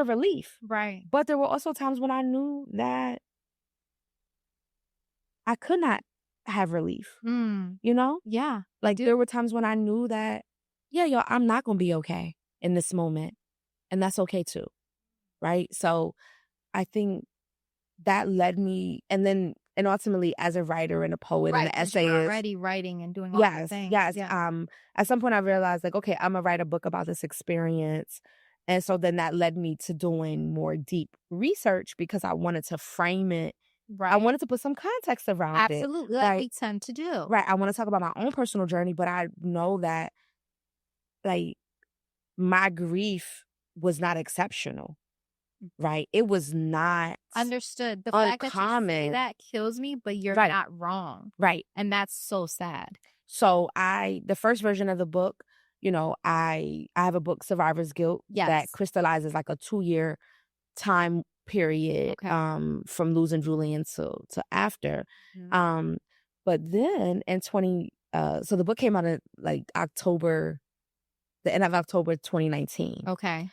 [SPEAKER 1] relief.
[SPEAKER 2] Right.
[SPEAKER 1] But there were also times when I knew that I could not have relief.
[SPEAKER 2] Yeah.
[SPEAKER 1] Like there were times when I knew that, I'm not going to be okay in this moment. And that's okay too. Right. So I think that led me, and ultimately as a writer and a poet and an essayist.
[SPEAKER 2] You're already writing and doing all these things.
[SPEAKER 1] Yes. At some point I realized like, okay, I'm going to write a book about this experience. And so then that led me to doing more deep research because I wanted to frame it.
[SPEAKER 2] Right.
[SPEAKER 1] I wanted to put some context around it.
[SPEAKER 2] Absolutely. That we tend to do.
[SPEAKER 1] Right. I want to talk about my own personal journey, but I know that like my grief was not exceptional, right? It was not
[SPEAKER 2] Understood. The fact that you say
[SPEAKER 1] uncommon.
[SPEAKER 2] that kills me, but you're
[SPEAKER 1] Right.
[SPEAKER 2] not wrong.
[SPEAKER 1] Right.
[SPEAKER 2] And that's so sad.
[SPEAKER 1] So the first version of the book, you know, I have a book, Survivor's Guilt, that
[SPEAKER 2] Yes.
[SPEAKER 1] crystallizes like a 2-year time period
[SPEAKER 2] Okay.
[SPEAKER 1] from losing Julian to after.
[SPEAKER 2] Mhm.
[SPEAKER 1] But then in so the book came out in like the end of October 2019.
[SPEAKER 2] Okay.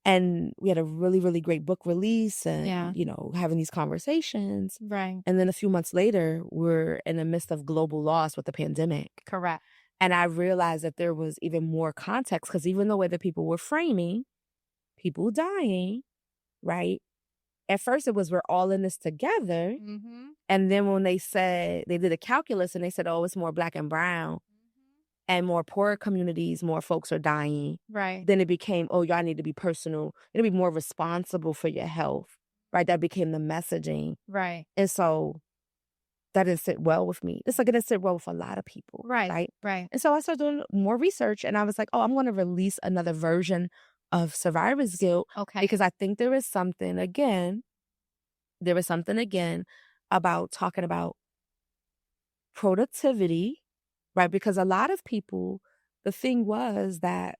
[SPEAKER 1] And we had a really, really great book release and,
[SPEAKER 2] Yeah.
[SPEAKER 1] you know, having these conversations.
[SPEAKER 2] Right.
[SPEAKER 1] And then a few months later, we're in the midst of global loss with the pandemic.
[SPEAKER 2] Correct.
[SPEAKER 1] And I realized that there was even more context because even the way that people were framing people dying, right? At first it was we're all in this together.
[SPEAKER 2] Mm-hmm.
[SPEAKER 1] And then when they did a calculus and they said, oh, it's more black and brown and more poor communities, more folks are dying.
[SPEAKER 2] Right.
[SPEAKER 1] Then it became, oh, y'all need to be personal. It'll be more responsible for your health, right? That became the messaging.
[SPEAKER 2] Right.
[SPEAKER 1] And so that didn't sit well with me. It's like it didn't sit well with a lot of people.
[SPEAKER 2] Right.
[SPEAKER 1] And so I started doing more research and I was like, oh, I'm going to release another version of Survivor's Guilt.
[SPEAKER 2] Okay.
[SPEAKER 1] Because I think there is something again about talking about productivity, right? Because a lot of people, the thing was that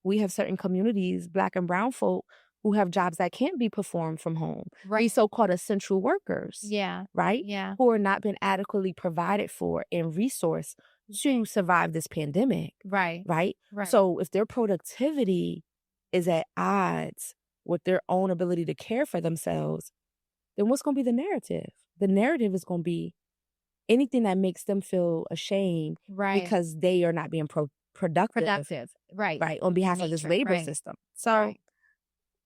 [SPEAKER 1] we have certain communities, black and brown folk, who have jobs that can't be performed from home.
[SPEAKER 2] Right.
[SPEAKER 1] These so-called essential workers.
[SPEAKER 2] Yeah.
[SPEAKER 1] Right?
[SPEAKER 2] Yeah.
[SPEAKER 1] Who are not been adequately provided for and resourced to survive this pandemic.
[SPEAKER 2] Right.
[SPEAKER 1] Right?
[SPEAKER 2] Right.
[SPEAKER 1] So if their productivity is at odds with their own ability to care for themselves, then what's going to be the narrative? The narrative is going to be anything that makes them feel ashamed because they are not being productive. Right. On behalf of this labor system. So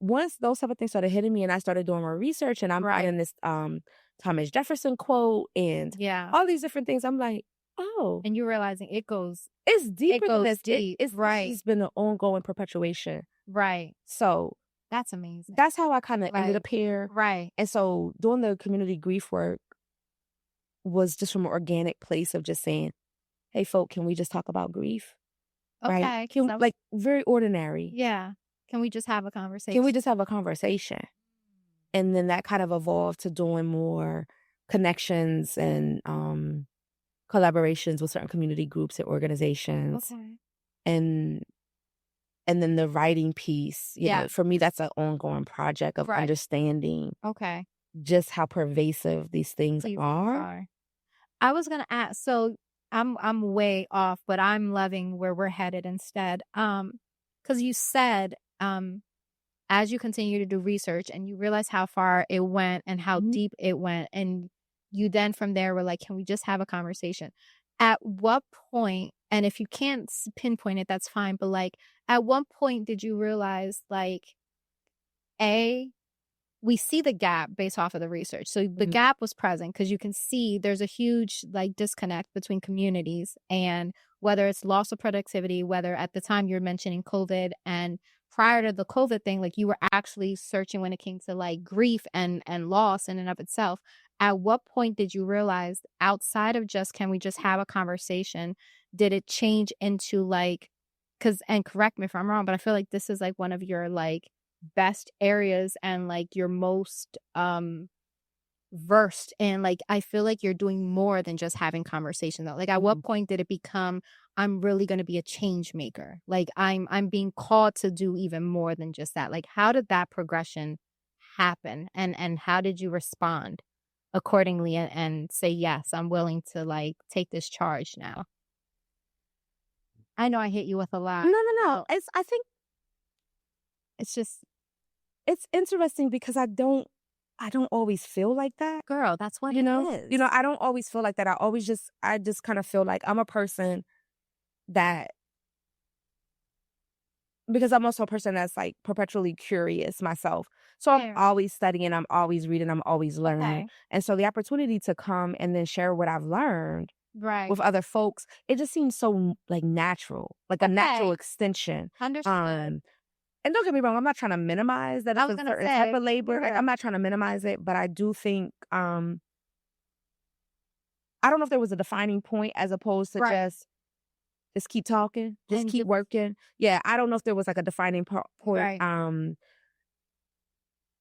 [SPEAKER 1] once those type of things started hitting me and I started doing more research and I'm writing this Thomas Jefferson quote and all these different things, I'm like, oh.
[SPEAKER 2] And you're realizing
[SPEAKER 1] it's deeper than this.
[SPEAKER 2] Deep.
[SPEAKER 1] It's been an ongoing perpetuation.
[SPEAKER 2] Right.
[SPEAKER 1] So
[SPEAKER 2] that's amazing.
[SPEAKER 1] That's how I kind of ended up here.
[SPEAKER 2] Right.
[SPEAKER 1] And so doing the community grief work was just from an organic place of just saying, hey, folk, can we just talk about grief?
[SPEAKER 2] Okay.
[SPEAKER 1] Right? Like very ordinary.
[SPEAKER 2] Yeah. Can we just have a conversation?
[SPEAKER 1] And then that kind of evolved to doing more connections and collaborations with certain community groups and organizations.
[SPEAKER 2] Okay.
[SPEAKER 1] And then the writing piece, you know, for me, that's an ongoing project of understanding just how pervasive these things are.
[SPEAKER 2] I was going to ask, so I'm way off, but I'm loving where we're headed instead. Because you said, as you continue to do research and you realize how far it went and how deep it went, and you then from there were like, can we just have a conversation? At what point, and if you can't pinpoint it, that's fine, but like, at what point did you realize, like, we see the gap based off of the research. So the gap was present because you can see there's a huge like disconnect between communities, and whether it's loss of productivity, whether at the time you're mentioning COVID and prior to the COVID thing, like you were actually searching when it came to like grief and loss in and of itself. At what point did you realize outside of just, can we just have a conversation? Did it change into like, and correct me if I'm wrong, but I feel like this is like one of your like best areas and like your most versed in, like I feel like you're doing more than just having conversation though. Like at what point did it become, I'm really going to be a change maker? Like I'm being called to do even more than just that. Like how did that progression happen, and how did you respond accordingly and say, yes, I'm willing to like take this charge now? I know I hit you with a lot.
[SPEAKER 1] No. I think
[SPEAKER 2] it's just,
[SPEAKER 1] it's interesting because I don't always feel like that.
[SPEAKER 2] Girl, that's what
[SPEAKER 1] it
[SPEAKER 2] is.
[SPEAKER 1] You know, I don't always feel like that. I just kind of feel like I'm a person that, because I'm also a person that's like perpetually curious myself. So I'm always studying, I'm always reading, I'm always learning.
[SPEAKER 2] Okay.
[SPEAKER 1] And so the opportunity to come and then share what I've learned with other folks, it just seems so like natural, like a natural extension.
[SPEAKER 2] Understood.
[SPEAKER 1] And don't get me wrong, I'm not trying to minimize that it's a certain type of labor. I'm not trying to minimize it, but I do think, I don't know if there was a defining point as opposed to just just keep talking, just
[SPEAKER 2] And
[SPEAKER 1] keep working. Yeah, I don't know if there was like a defining point.
[SPEAKER 2] Right.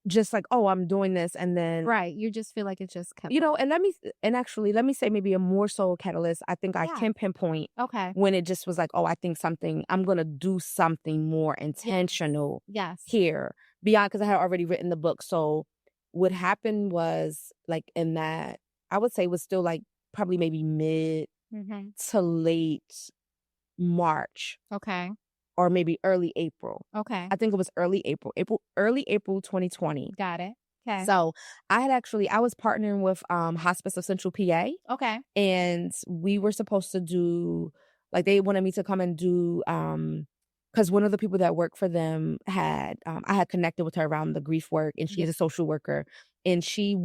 [SPEAKER 1] Just like, oh, I'm doing this, and then
[SPEAKER 2] Right. You just feel like it just kept
[SPEAKER 1] and actually, let me say maybe a more so catalyst. I think I
[SPEAKER 2] Yeah.
[SPEAKER 1] can pinpoint
[SPEAKER 2] Okay.
[SPEAKER 1] when it just was like, oh, I think I'm gonna do something more intentional
[SPEAKER 2] Yes.
[SPEAKER 1] here beyond, because I had already written the book. So what happened was like in that, I would say was still like probably maybe mid
[SPEAKER 2] Mm-hmm.
[SPEAKER 1] to late March
[SPEAKER 2] Okay.
[SPEAKER 1] or maybe early April.
[SPEAKER 2] Okay.
[SPEAKER 1] I think it was early April 2020.
[SPEAKER 2] Got it. Okay.
[SPEAKER 1] So I was partnering with Hospice of Central PA,
[SPEAKER 2] Okay.
[SPEAKER 1] and we were supposed to do, like, they wanted me to come and do because one of the people that worked for them had I had connected with her around the grief work, and she's a social worker, and she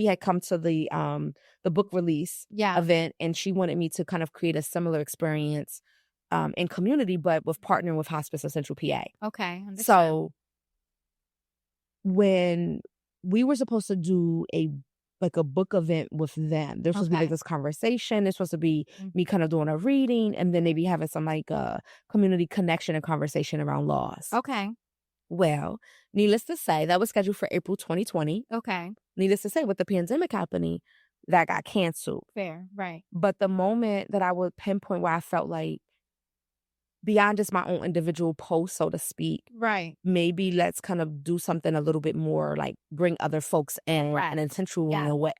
[SPEAKER 1] had come to the book release
[SPEAKER 2] Yeah.
[SPEAKER 1] event, and she wanted me to kind of create a similar experience in community, but with partnering with Hospice of Central PA.
[SPEAKER 2] Okay. Understand.
[SPEAKER 1] So when we were supposed to do a book event with them, there's supposed to be like
[SPEAKER 2] Okay.
[SPEAKER 1] this conversation. There's supposed to be
[SPEAKER 2] Mhm.
[SPEAKER 1] me kind of doing a reading, and then maybe having some like community connection and conversation around laws.
[SPEAKER 2] Okay.
[SPEAKER 1] Well, needless to say, that was scheduled for April 2020.
[SPEAKER 2] Okay.
[SPEAKER 1] Needless to say, with the pandemic happening, that got canceled.
[SPEAKER 2] Fair. Right.
[SPEAKER 1] But the moment that I would pinpoint where I felt like, beyond just my own individual post, so to speak,
[SPEAKER 2] Right.
[SPEAKER 1] maybe let's kind of do something a little bit more, like bring other folks in
[SPEAKER 2] Right.
[SPEAKER 1] an intentional
[SPEAKER 2] Yeah.
[SPEAKER 1] way.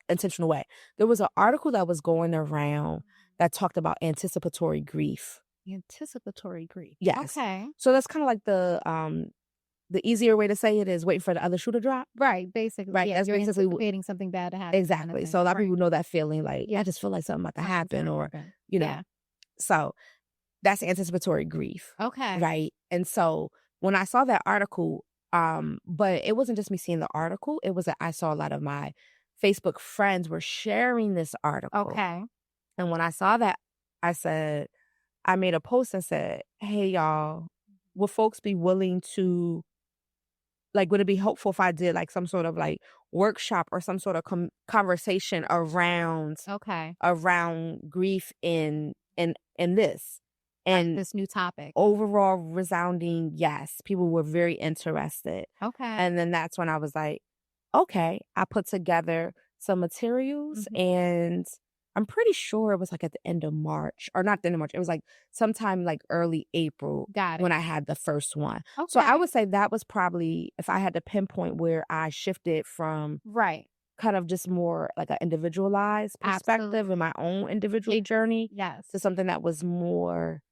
[SPEAKER 1] There was an article that was going around that talked about anticipatory grief.
[SPEAKER 2] Anticipatory grief.
[SPEAKER 1] Yes.
[SPEAKER 2] Okay.
[SPEAKER 1] So that's kind of like the easier way to say it is waiting for the other shoe to drop.
[SPEAKER 2] Right. Basically.
[SPEAKER 1] Right.
[SPEAKER 2] Yeah.
[SPEAKER 1] That's
[SPEAKER 2] You're
[SPEAKER 1] basically
[SPEAKER 2] anticipating something bad to happen.
[SPEAKER 1] exactly. So a lot of people know that feeling, like, yeah, I just feel like something about to happen, or
[SPEAKER 2] Yeah.
[SPEAKER 1] So that's anticipatory grief.
[SPEAKER 2] Okay.
[SPEAKER 1] Right. And so when I saw that article, but it wasn't just me seeing the article, it was that I saw a lot of my Facebook friends were sharing this article.
[SPEAKER 2] Okay.
[SPEAKER 1] And when I saw that, I made a post and said, hey, y'all, would folks be willing to, like, would it be helpful if I did like some sort of like workshop or some sort of conversation around
[SPEAKER 2] Okay.
[SPEAKER 1] grief in this? And
[SPEAKER 2] this new topic.
[SPEAKER 1] overall resounding yes. People were very interested.
[SPEAKER 2] Okay.
[SPEAKER 1] And then that's when I was like, okay. I put together some materials, and I'm pretty sure it was like at the end of March, or not the end of March. It was like sometime like early April.
[SPEAKER 2] Got it.
[SPEAKER 1] When I had the first one.
[SPEAKER 2] Okay.
[SPEAKER 1] So I would say that was probably, if I had to pinpoint where I shifted from
[SPEAKER 2] Right.
[SPEAKER 1] kind of just more like an individualized perspective in my own individual journey,
[SPEAKER 2] Yes.
[SPEAKER 1] to something that was more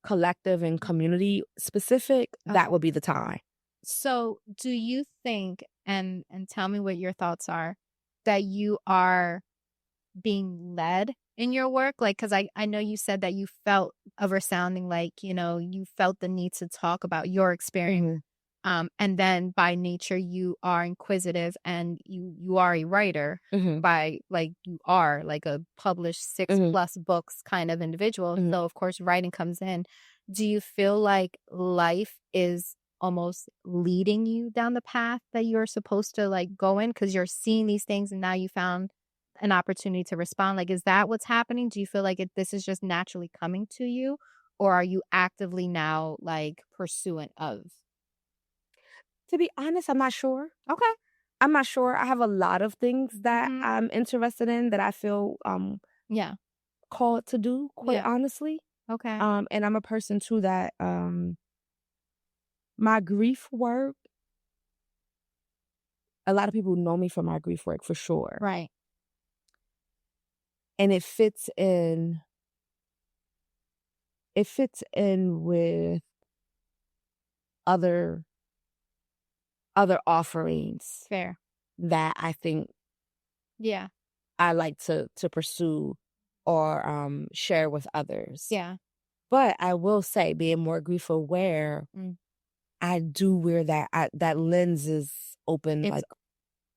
[SPEAKER 1] collective and community specific, that would be the time.
[SPEAKER 2] So do you think, and tell me what your thoughts are, that you are being led in your work? Like, because I know you said that you felt a resounding, like, you felt the need to talk about your experience. And then by nature, you are inquisitive, and you are a writer by, like, you are like a published 6+ books kind of individual. So of course, writing comes in. Do you feel like life is almost leading you down the path that you're supposed to like go in, because you're seeing these things and now you found an opportunity to respond? Like, is that what's happening? Do you feel like this is just naturally coming to you, or are you actively now like pursuant of?
[SPEAKER 1] To be honest, I'm not sure.
[SPEAKER 2] Okay.
[SPEAKER 1] I'm not sure. I have a lot of things that I'm interested in, that I feel
[SPEAKER 2] Yeah.
[SPEAKER 1] called to do, quite honestly.
[SPEAKER 2] Okay.
[SPEAKER 1] And I'm a person too that my grief work, a lot of people know me for my grief work, for sure.
[SPEAKER 2] Right.
[SPEAKER 1] And it fits in with other offerings
[SPEAKER 2] Fair.
[SPEAKER 1] that I think
[SPEAKER 2] Yeah.
[SPEAKER 1] I like to pursue or share with others.
[SPEAKER 2] Yeah.
[SPEAKER 1] But I will say, being more grief aware, I do wear that lens is open, like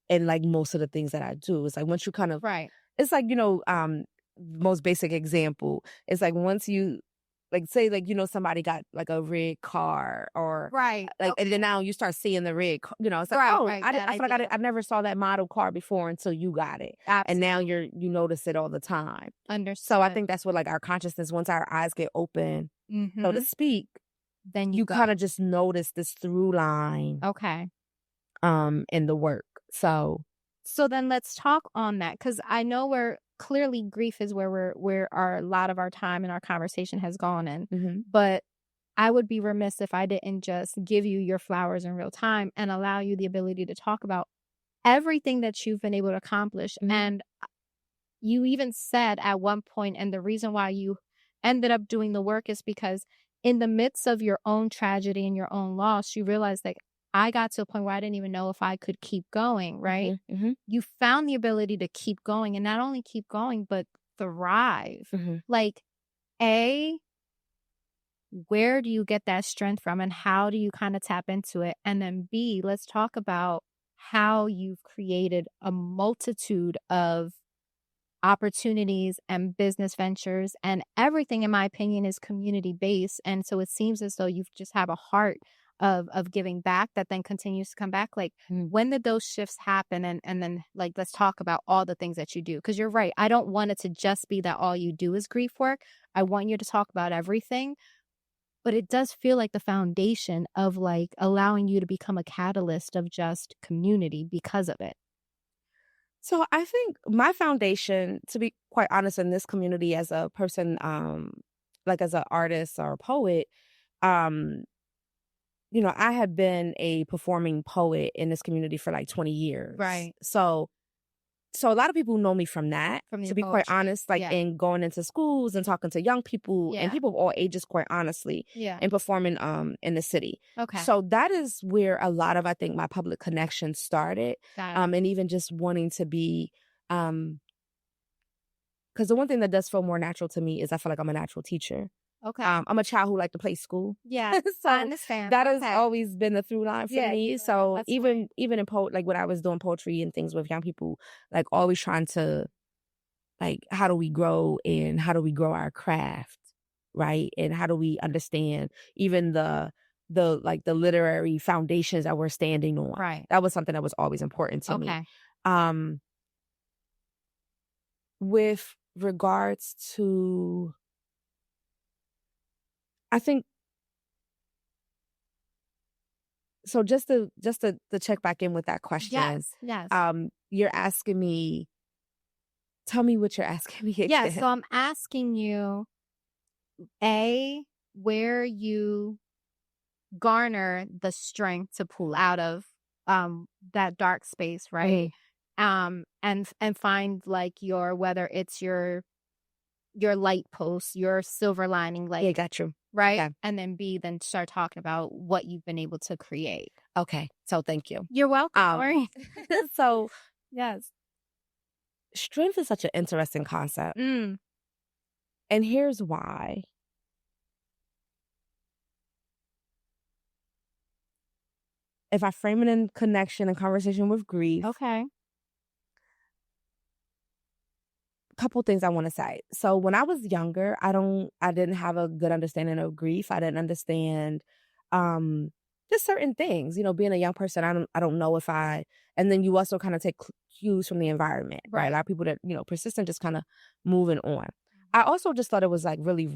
[SPEAKER 1] in like most of the things that I do. It's like once you kind of
[SPEAKER 2] Right.
[SPEAKER 1] it's like, most basic example. It's like once you like say like somebody got like a red car or
[SPEAKER 2] Right.
[SPEAKER 1] like
[SPEAKER 2] Okay.
[SPEAKER 1] and then now you start seeing the red it's like
[SPEAKER 2] Right,
[SPEAKER 1] oh
[SPEAKER 2] right,
[SPEAKER 1] I
[SPEAKER 2] bad
[SPEAKER 1] feel like
[SPEAKER 2] idea.
[SPEAKER 1] I never saw that model car before until you got it and now
[SPEAKER 2] Absolutely.
[SPEAKER 1] you notice it all the time.
[SPEAKER 2] Understood.
[SPEAKER 1] So I think that's what like our consciousness, once our eyes get open, so to
[SPEAKER 2] Mhm.
[SPEAKER 1] speak,
[SPEAKER 2] Then you
[SPEAKER 1] you
[SPEAKER 2] go.
[SPEAKER 1] kind of just notice this through line
[SPEAKER 2] Okay.
[SPEAKER 1] in the work. So
[SPEAKER 2] then let's talk on that, because I know where clearly grief is where a lot of our time and our conversation has gone in.
[SPEAKER 1] mhm.
[SPEAKER 2] But I would be remiss if I didn't just give you your flowers in real time and allow you the ability to talk about everything that you've been able to accomplish.
[SPEAKER 1] Mhm.
[SPEAKER 2] And you even said at one point, and the reason why you ended up doing the work is because in the midst of your own tragedy and your own loss, you realized that I got to a point where I didn't even know if I could keep going, right?
[SPEAKER 1] Mhm.
[SPEAKER 2] You found the ability to keep going, and not only keep going, but thrive.
[SPEAKER 1] Mhm.
[SPEAKER 2] Like, where do you get that strength from, and how do you kind of tap into it? And then B, let's talk about how you've created a multitude of opportunities and business ventures, and everything, in my opinion, is community based. And so it seems as though you just have a heart of giving back that then continues to come back. Like,
[SPEAKER 1] Mhm.
[SPEAKER 2] when did those shifts happen? And then, like, let's talk about all the things that you do, because you're right, I don't want it to just be that all you do is grief work. I want you to talk about everything, but it does feel like the foundation of like allowing you to become a catalyst of just community because of it.
[SPEAKER 1] So I think my foundation, to be quite honest, in this community as a person, like as an artist or a poet, um, I had been a performing poet in this community for like 20 years.
[SPEAKER 2] Right.
[SPEAKER 1] So a lot of people know me from that,
[SPEAKER 2] From
[SPEAKER 1] to
[SPEAKER 2] your
[SPEAKER 1] be quite
[SPEAKER 2] poetry.
[SPEAKER 1] honest, like
[SPEAKER 2] Yeah.
[SPEAKER 1] in going into schools and talking to young people and
[SPEAKER 2] Yeah.
[SPEAKER 1] people of all ages, quite honestly,
[SPEAKER 2] Yeah.
[SPEAKER 1] and performing in the city.
[SPEAKER 2] Okay.
[SPEAKER 1] So that is where a lot of, I think, my public connection started.
[SPEAKER 2] Got it.
[SPEAKER 1] And even just wanting to be because the one thing that does feel more natural to me is I feel like I'm a natural teacher.
[SPEAKER 2] Okay.
[SPEAKER 1] I'm a child who liked to play school.
[SPEAKER 2] Yeah.
[SPEAKER 1] So
[SPEAKER 2] I understand.
[SPEAKER 1] that has
[SPEAKER 2] Okay.
[SPEAKER 1] always been the through line for
[SPEAKER 2] Yeah,
[SPEAKER 1] me.
[SPEAKER 2] yeah,
[SPEAKER 1] So
[SPEAKER 2] that's
[SPEAKER 1] even in like when I was doing poetry and things with young people, like always trying to like how do we grow and how do we grow our craft, right? And how do we understand even the like the literary foundations that we're standing on.
[SPEAKER 2] Right.
[SPEAKER 1] That was something that was always important to me.
[SPEAKER 2] Okay.
[SPEAKER 1] With regards to, I think, so just to check back in with that question.
[SPEAKER 2] Yes. Yes.
[SPEAKER 1] You're asking me, tell me what you're asking me again.
[SPEAKER 2] Yeah. So I'm asking you, where you garner the strength to pull out of that dark space, right? And find like whether it's your light post, your silver lining, like,
[SPEAKER 1] Yeah, got you.
[SPEAKER 2] right?
[SPEAKER 1] Okay.
[SPEAKER 2] And then B, then start talking about what you've been able to create.
[SPEAKER 1] Okay. So thank you.
[SPEAKER 2] You're welcome. Sorry.
[SPEAKER 1] So
[SPEAKER 2] Yes.
[SPEAKER 1] strength is such an interesting concept.
[SPEAKER 2] Mm.
[SPEAKER 1] And here's why. If I frame it in connection and conversation with grief,
[SPEAKER 2] Okay.
[SPEAKER 1] couple things I want to say. So when I was younger, I didn't have a good understanding of grief. I didn't understand just certain things. Being a young person, I don't know if and then you also kind of take cues from the environment, right? A lot of people that, persistent, just kind of moving on. I also just thought it was like really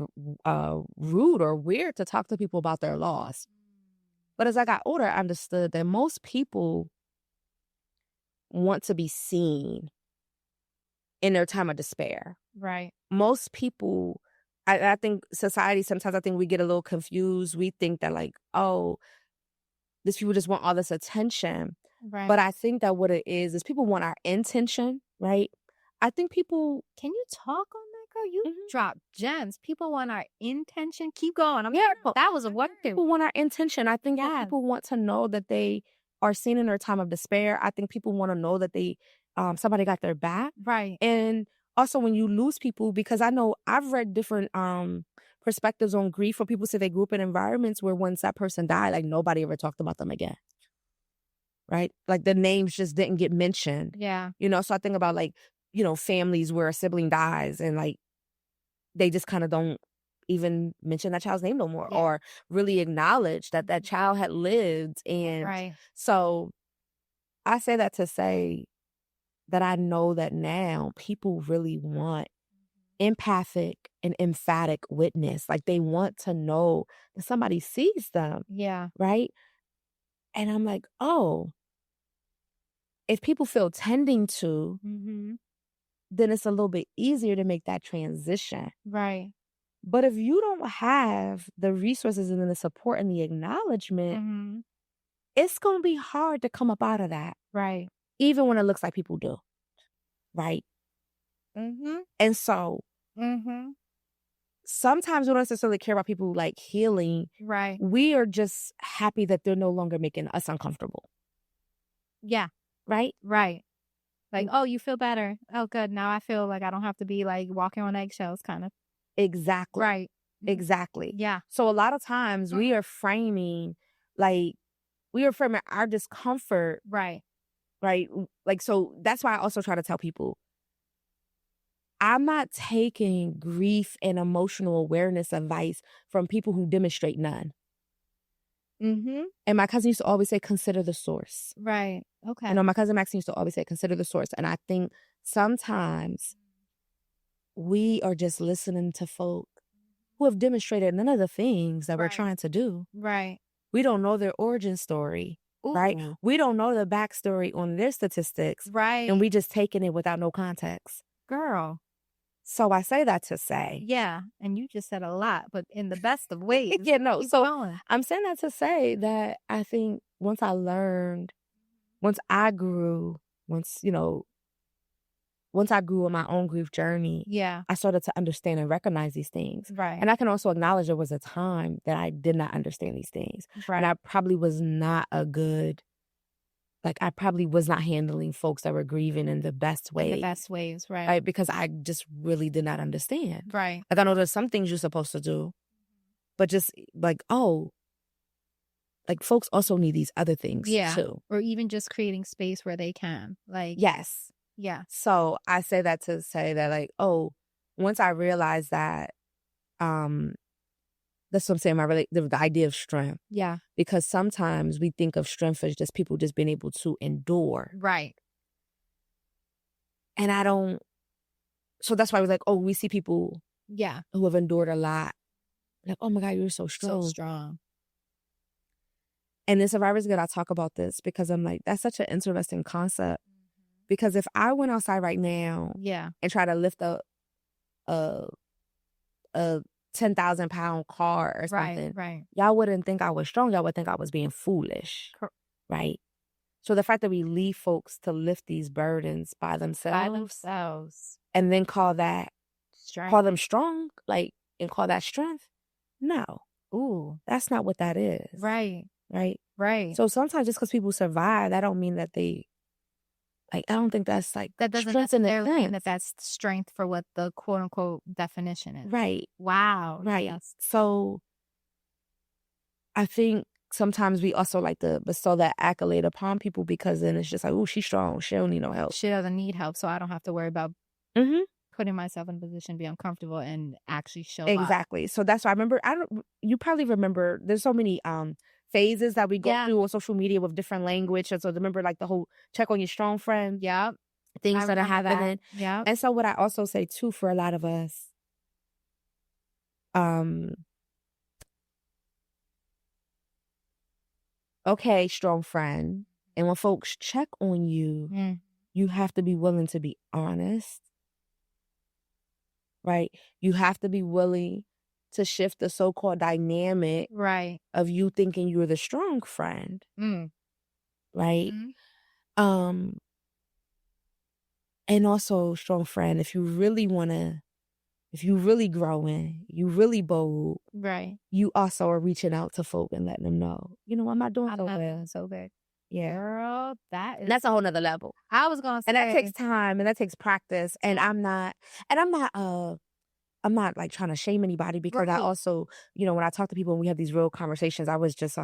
[SPEAKER 1] rude or weird to talk to people about their loss. But as I got older, I understood that most people want to be seen in their time of despair.
[SPEAKER 2] Right.
[SPEAKER 1] Most people, I think society, sometimes I think we get a little confused. We think that like, oh, these people just want all this attention.
[SPEAKER 2] Right.
[SPEAKER 1] But I think that what it is people want our intention, right? I think people...
[SPEAKER 2] Can you talk on that, girl? You drop gems. People want our intention. Keep going. That was a what?
[SPEAKER 1] People want our intention. I think that people want to know that they are seen in their time of despair. I think people want to know that they somebody got their back.
[SPEAKER 2] Right.
[SPEAKER 1] And also when you lose people, because I know I've read different perspectives on grief where people say they grew up in environments where once that person died, like nobody ever talked about them again. Right? Like the names just didn't get mentioned.
[SPEAKER 2] Yeah.
[SPEAKER 1] So I think about like, families where a sibling dies and like they just kind of don't even mention that child's name no more,
[SPEAKER 2] Yeah.
[SPEAKER 1] or really acknowledge that that child had lived. And
[SPEAKER 2] Right.
[SPEAKER 1] so I say that to say that I know that now people really want empathic and emphatic witness. Like, they want to know that somebody sees them,
[SPEAKER 2] Yeah.
[SPEAKER 1] right? And I'm like, oh, if people feel tending to,
[SPEAKER 2] Mm-hmm.
[SPEAKER 1] then it's a little bit easier to make that transition.
[SPEAKER 2] Right.
[SPEAKER 1] But if you don't have the resources and the support and the acknowledgement,
[SPEAKER 2] Mm-hmm.
[SPEAKER 1] it's going to be hard to come up out of that,
[SPEAKER 2] Right.
[SPEAKER 1] even when it looks like people do, right?
[SPEAKER 2] Mm-hmm.
[SPEAKER 1] And so
[SPEAKER 2] Mm-hmm.
[SPEAKER 1] sometimes we don't necessarily care about people like healing.
[SPEAKER 2] Right.
[SPEAKER 1] We are just happy that they're no longer making us uncomfortable,
[SPEAKER 2] Yeah.
[SPEAKER 1] right?
[SPEAKER 2] Right. Like, oh, you feel better. Oh, good. Now I feel like I don't have to be like walking on eggshells, kind of.
[SPEAKER 1] Exactly.
[SPEAKER 2] Right.
[SPEAKER 1] Exactly.
[SPEAKER 2] Yeah.
[SPEAKER 1] So a lot of times we are framing our discomfort,
[SPEAKER 2] Right.
[SPEAKER 1] right? Like, so that's why I also try to tell people, I'm not taking grief and emotional awareness advice from people who demonstrate none.
[SPEAKER 2] Mm-hmm.
[SPEAKER 1] And my cousin used to always say, consider the source.
[SPEAKER 2] Right. Okay.
[SPEAKER 1] I know my cousin Maxine used to always say, consider the source. And I think sometimes we are just listening to folk who have demonstrated none of the things that we're trying to do.
[SPEAKER 2] Right.
[SPEAKER 1] We don't know their origin story, right?
[SPEAKER 2] Ooh.
[SPEAKER 1] We don't know the backstory on their statistics.
[SPEAKER 2] Right.
[SPEAKER 1] And we just taking it without no context.
[SPEAKER 2] Girl.
[SPEAKER 1] So I say that to say.
[SPEAKER 2] Yeah. And you just said a lot, but in the best of ways.
[SPEAKER 1] Yeah, no.
[SPEAKER 2] Keep
[SPEAKER 1] So
[SPEAKER 2] going.
[SPEAKER 1] I'm saying that to say that I think once I grew, once I grew on my own grief journey,
[SPEAKER 2] Yeah.
[SPEAKER 1] I started to understand and recognize these things.
[SPEAKER 2] Right.
[SPEAKER 1] And I can also acknowledge there was a time that I did not understand these things.
[SPEAKER 2] Right.
[SPEAKER 1] And I probably was not I probably was not handling folks that were grieving in the best ways.
[SPEAKER 2] In the best ways, right.
[SPEAKER 1] Right? Because I just really did not understand.
[SPEAKER 2] Right.
[SPEAKER 1] Like, I know there's some things you're supposed to do, but just like, oh, like folks also need these other things too.
[SPEAKER 2] Or even just creating space where they can. Like,
[SPEAKER 1] yes.
[SPEAKER 2] Yeah.
[SPEAKER 1] So I say that to say that, like, oh, once I realized that, that's what I'm saying, the idea of strength.
[SPEAKER 2] Yeah.
[SPEAKER 1] Because sometimes we think of strength as just people just being able to endure.
[SPEAKER 2] Right.
[SPEAKER 1] And so that's why we're like, oh, we see people who have endured a lot. Like, oh my God, you're so strong.
[SPEAKER 2] So strong.
[SPEAKER 1] And in Survivor's Guide, I talk about this because I'm like, that's such an interesting concept. Because if I went outside right now and try to lift up a 10,000-pound car or something,
[SPEAKER 2] right.
[SPEAKER 1] y'all wouldn't think I was strong. Y'all would think I was being foolish, right? So the fact that we leave folks to lift these burdens by themselves and then call them strong, like, and call that strength, no.
[SPEAKER 2] Ooh.
[SPEAKER 1] That's not what that is.
[SPEAKER 2] Right.
[SPEAKER 1] Right. So sometimes just because people survive, that don't mean that they, like, I don't think that's like
[SPEAKER 2] that doesn't
[SPEAKER 1] strength in
[SPEAKER 2] necessarily
[SPEAKER 1] the
[SPEAKER 2] mean
[SPEAKER 1] sense.
[SPEAKER 2] that that's strength for what the quote unquote definition is.
[SPEAKER 1] Right.
[SPEAKER 2] Wow.
[SPEAKER 1] Right.
[SPEAKER 2] Yes.
[SPEAKER 1] So I think sometimes we also like to bestow that accolade upon people because then it's just like, oh, she's strong. She don't need no help.
[SPEAKER 2] She doesn't need help, so I don't have to worry about putting myself in a position to be uncomfortable and actually show up.
[SPEAKER 1] Exactly. So that's why I remember, you probably remember, there's so many phases that we go through on social media with different language. And so remember, like, the whole check on your strong friend.
[SPEAKER 2] Yep.
[SPEAKER 1] Things that are happening.
[SPEAKER 2] Yeah.
[SPEAKER 1] And so what I also say too, for a lot of us, okay, strong friend. And when folks check on you, you have to be willing to be honest, right? You have to be willing to shift the so-called dynamic of you thinking you're the strong friend, right? And also, strong friend, if you really growing, you really bold, you also are reaching out to folk and letting them know, I'm not doing so well.
[SPEAKER 2] So big.
[SPEAKER 1] Yeah.
[SPEAKER 2] Girl,
[SPEAKER 1] that's a whole nother level.
[SPEAKER 2] I was gonna say,
[SPEAKER 1] and that takes time and that takes practice. And I'm not like trying to shame anybody because I also, when I talk to people and we have these real conversations, I was just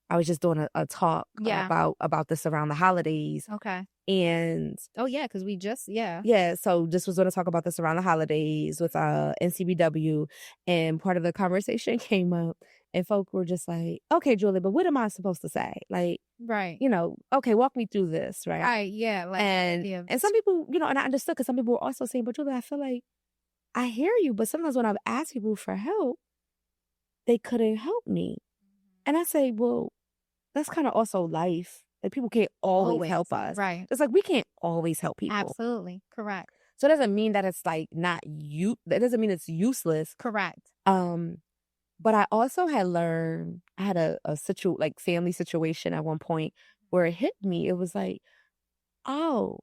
[SPEAKER 1] I was just doing a talk
[SPEAKER 2] Yeah.
[SPEAKER 1] about this around the holidays.
[SPEAKER 2] Okay.
[SPEAKER 1] And
[SPEAKER 2] Oh, yeah, because we just,
[SPEAKER 1] so just was going to talk about this around the holidays with NCBW, and part of the conversation came up, and folk were just like, "Okay, Julie, but what am I supposed to say? Like,
[SPEAKER 2] Right.
[SPEAKER 1] Okay, walk me through this, right?"
[SPEAKER 2] Right, yeah, like,
[SPEAKER 1] And some people, and I understood, because some people were also saying, "But Julie, I feel like I hear you, but sometimes when I've asked people for help, they couldn't help me." And I say, "Well, that's kind of also life. Like, people can't always help us.
[SPEAKER 2] Right.
[SPEAKER 1] It's like we can't always help people.
[SPEAKER 2] Absolutely. Correct.
[SPEAKER 1] So it doesn't mean that it's like not you. That doesn't mean it's useless.
[SPEAKER 2] Correct.
[SPEAKER 1] But I also had learned. I had a family situation at one point where it hit me. It was like, oh,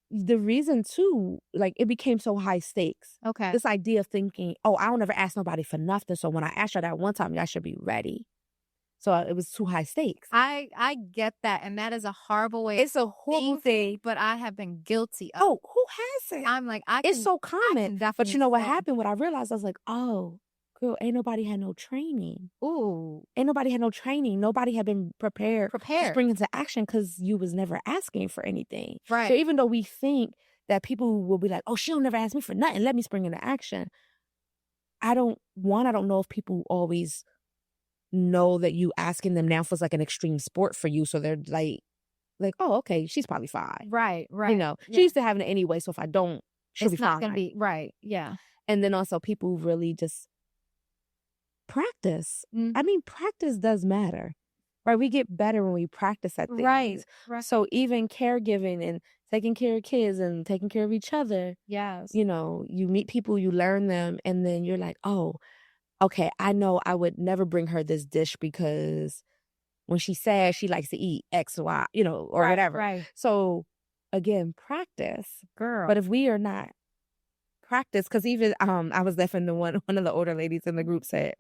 [SPEAKER 1] the reason too, like, it became so high stakes.
[SPEAKER 2] Okay.
[SPEAKER 1] This idea of thinking, oh, I don't ever ask nobody for nothing. So when I ask you that one time, I should be ready. So it was too high stakes.
[SPEAKER 2] I get that, and that is a horrible way.
[SPEAKER 1] It's a horrible thing,
[SPEAKER 2] but I have been guilty of.
[SPEAKER 1] Oh, who hasn't?
[SPEAKER 2] I'm like,
[SPEAKER 1] It's so common. But you know what
[SPEAKER 2] happened?
[SPEAKER 1] happened? What I realized, I was like, oh, girl, ain't nobody had no training.
[SPEAKER 2] Ooh.
[SPEAKER 1] Ain't nobody had no training. Nobody had been prepared to spring into action, because you was never asking for anything.
[SPEAKER 2] Right.
[SPEAKER 1] So even though we think that people will be like, oh, she'll never ask me for nothing, let me spring into action. I don't know if people always know that you asking them now feels like an extreme sport for you. So they're like, oh, okay, she's probably fine.
[SPEAKER 2] Right.
[SPEAKER 1] She used to have it anyway, so if I don't, she'll be fine.
[SPEAKER 2] It's not going to be, right, yeah.
[SPEAKER 1] And then also people really just practice. I mean, practice does matter, right? We get better when we practice at things.
[SPEAKER 2] Right.
[SPEAKER 1] So even caregiving and taking care of kids and taking care of each other.
[SPEAKER 2] Yes.
[SPEAKER 1] You meet people, you learn them, and then you're like, oh, okay, I know I would never bring her this dish because when she's sad, she likes to eat X, Y, or whatever.
[SPEAKER 2] Right.
[SPEAKER 1] So again, practice.
[SPEAKER 2] Girl.
[SPEAKER 1] But if we are not practice, because even I was laughing, one of the older ladies in the group said,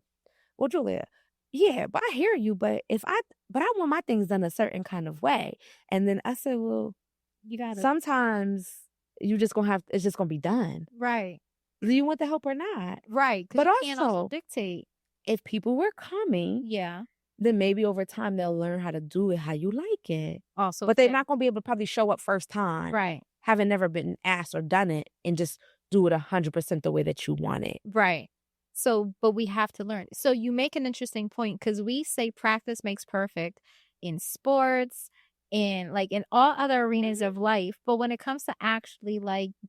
[SPEAKER 1] well, Julia, yeah, but I hear you, but I want my things done a certain kind of way. And then I said, well,
[SPEAKER 2] you got
[SPEAKER 1] sometimes you just it's just gonna be done.
[SPEAKER 2] Right.
[SPEAKER 1] Do you want the help or not?
[SPEAKER 2] Right.
[SPEAKER 1] But
[SPEAKER 2] you can't also dictate.
[SPEAKER 1] If people were coming, then maybe over time they'll learn how to do it how you like it.
[SPEAKER 2] Also,
[SPEAKER 1] but they're not going to be able to probably show up first time,
[SPEAKER 2] right?
[SPEAKER 1] Having never been asked or done it, and just do it 100% the way that you want it,
[SPEAKER 2] right? So, but we have to learn. So you make an interesting point, because we say practice makes perfect in sports, in all other arenas of life. But when it comes to actually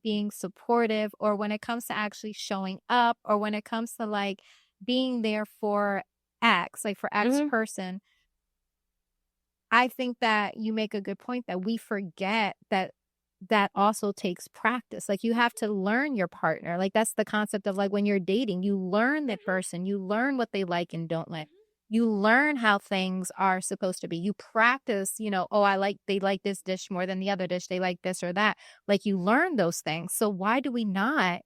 [SPEAKER 2] being supportive, or when it comes to actually showing up, or when it comes to being there for X, for X person, I think that you make a good point that we forget that also takes practice. You have to learn your partner. That's the concept of when you're dating, you learn that person, you learn what they like and don't like. You learn how things are supposed to be. You practice, they like this dish more than the other dish. They like this or that. You learn those things. So why do we not